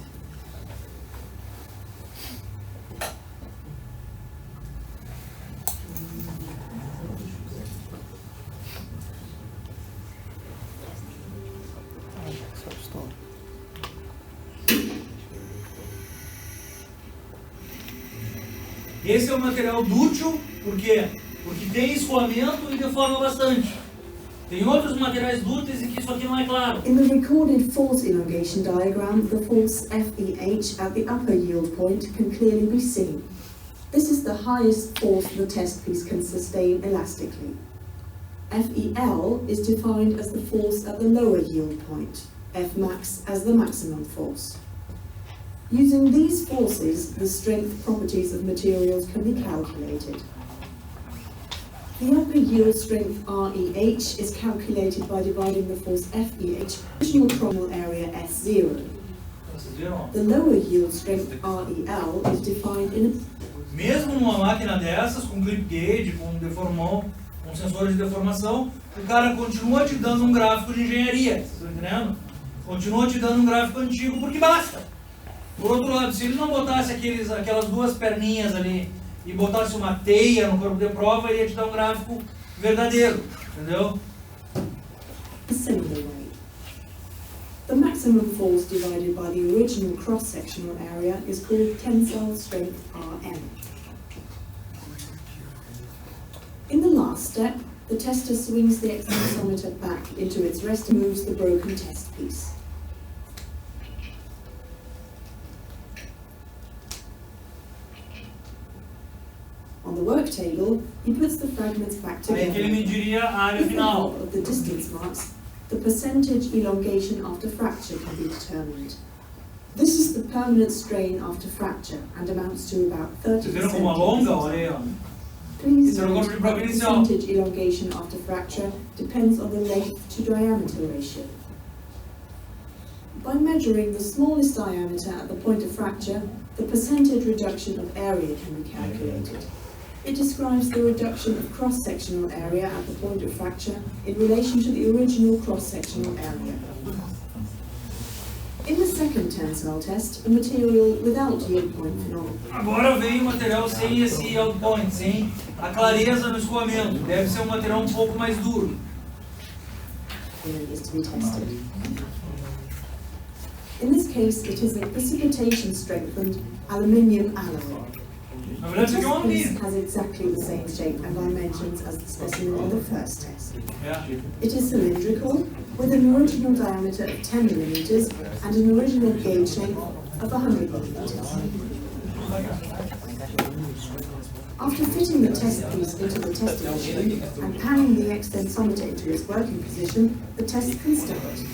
Esse é um material dútil, por quê? Porque tem escoamento e deforma bastante. Tem outros materiais dúteis e que isso aqui não é claro. In the recorded force elongation diagram, the force FEH at the upper yield point can clearly be seen. This is the highest force the test piece can sustain elastically. FEL is defined as the force at the lower yield point, Fmax as the maximum force. Using these forces, the strength properties of materials can be calculated. The upper yield strength REH is calculated by dividing the force FEH original chromal area S0. The lower yield strength REL is defined in Mesmo numa máquina dessas, com clip gauge, com deformão, com sensor de deformação, o cara continua te dando um gráfico de engenharia, vocês estão entendendo? Continua te dando um gráfico antigo porque basta. Por outro lado, se ele não botasse aquelas duas perninhas ali e botasse uma teia no corpo de prova, ele ia te dar um gráfico verdadeiro, entendeu? a similar way. The maximum force divided by the original cross-sectional area is called tensile strength Rm. In the last step, the tester swings the extensometer back into its rest and moves the broken test piece. On the work table, he puts the fragments back Aí together. que ele mediria a área With the final. help of the distance marks, the percentage elongation after fracture can be determined. This is the permanent strain after fracture and amounts to about 30%. Vocês viram como alonga? Olha aí, ó. Please Esse era o note corpo de prova that inicial. percentage elongation after fracture depends on the length to diameter ratio. By measuring the smallest diameter at the point of fracture, the percentage reduction of area can be calculated. It describes the reduction of cross-sectional area at the point of fracture in relation to the original cross-sectional area. In the second tensile test, a material without yield point phenomenon Agora vem o material sem esse yield point, sem a clareza no escoamento. Deve ser um material um pouco mais duro. is to be tested. In this case, it is a precipitation-strengthened aluminium alloy. Na The verdade, isso aqui é um test piece alumínio. has exactly the same shape and dimensions as the specimen in the first test. É. It is cylindrical, with an original diameter of 10 millimeters and an original gauge length of 100 millimeters. After fitting the test piece into the testing machine and panning the extensometer into its working position, the test can start.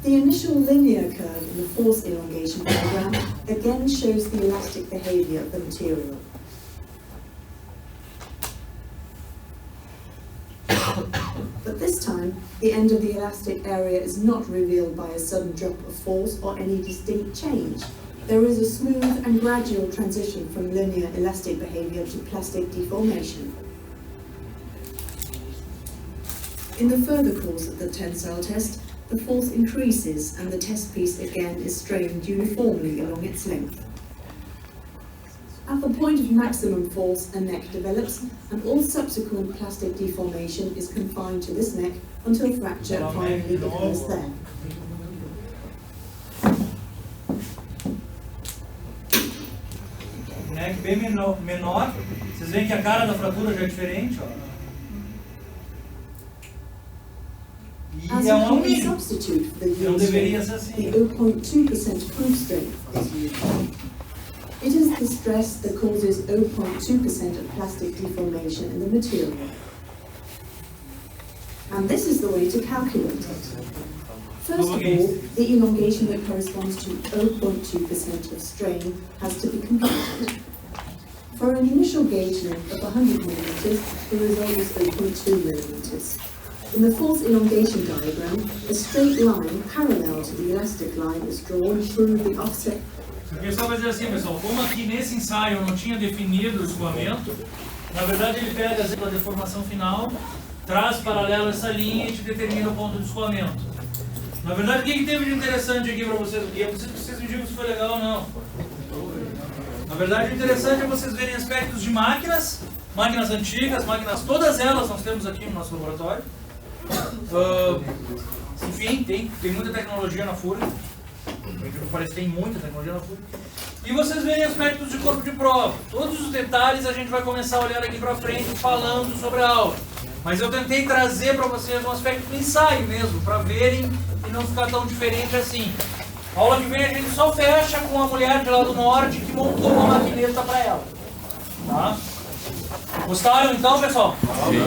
The initial linear curve in the force elongation diagram again shows the elastic behavior of the material. But this time, the end of the elastic area is not revealed by a sudden drop of force or any distinct change. There is a smooth and gradual transition from linear elastic behavior to plastic deformation. In the further course of the tensile test, the force increases and the test piece again is strained uniformly along its length. At the point of maximum force, a neck develops, and all subsequent plastic deformation is confined to this neck until fracture finally occurs there. Neck bem menor. Vocês veem que a cara da fratura já é diferente, ó. As E é a um common alumínio. substitute for the Não yield deveria ser strength, assim. the 0.2% proof strength is used. It is the stress that causes 0.2% of plastic deformation in the material. And this is the way to calculate it. First of all, the elongation that corresponds to 0.2% of strain has to be computed. For an initial gauge length of 100 millimeters, the result is 0.2 millimeters. In the force elongation diagram, a straight line parallel to the elastic line is drawn through the offset. A questão vai dizer assim, pessoal, como aqui nesse ensaio eu não tinha definido o escoamento, na verdade ele pega a deformação final, traz paralelo essa linha e te determina o ponto de escoamento. Na verdade, o que teve de interessante aqui para vocês? E eu preciso que vocês me digam se foi legal ou não. Na verdade, o interessante é vocês verem aspectos de máquinas antigas, máquinas, todas elas nós temos aqui no nosso laboratório. Enfim, tem muita tecnologia na FURIA. Parece que tem muita tecnologia na FURIA. E vocês verem aspectos de corpo de prova. Todos os detalhes a gente vai começar a olhar daqui para frente falando sobre a aula. Mas eu tentei trazer para vocês um aspecto do ensaio mesmo, para verem e não ficar tão diferente assim. A aula que vem a gente só fecha com a mulher de lá do norte que montou uma maquineta para ela. Tá? Gostaram então, pessoal? Sim.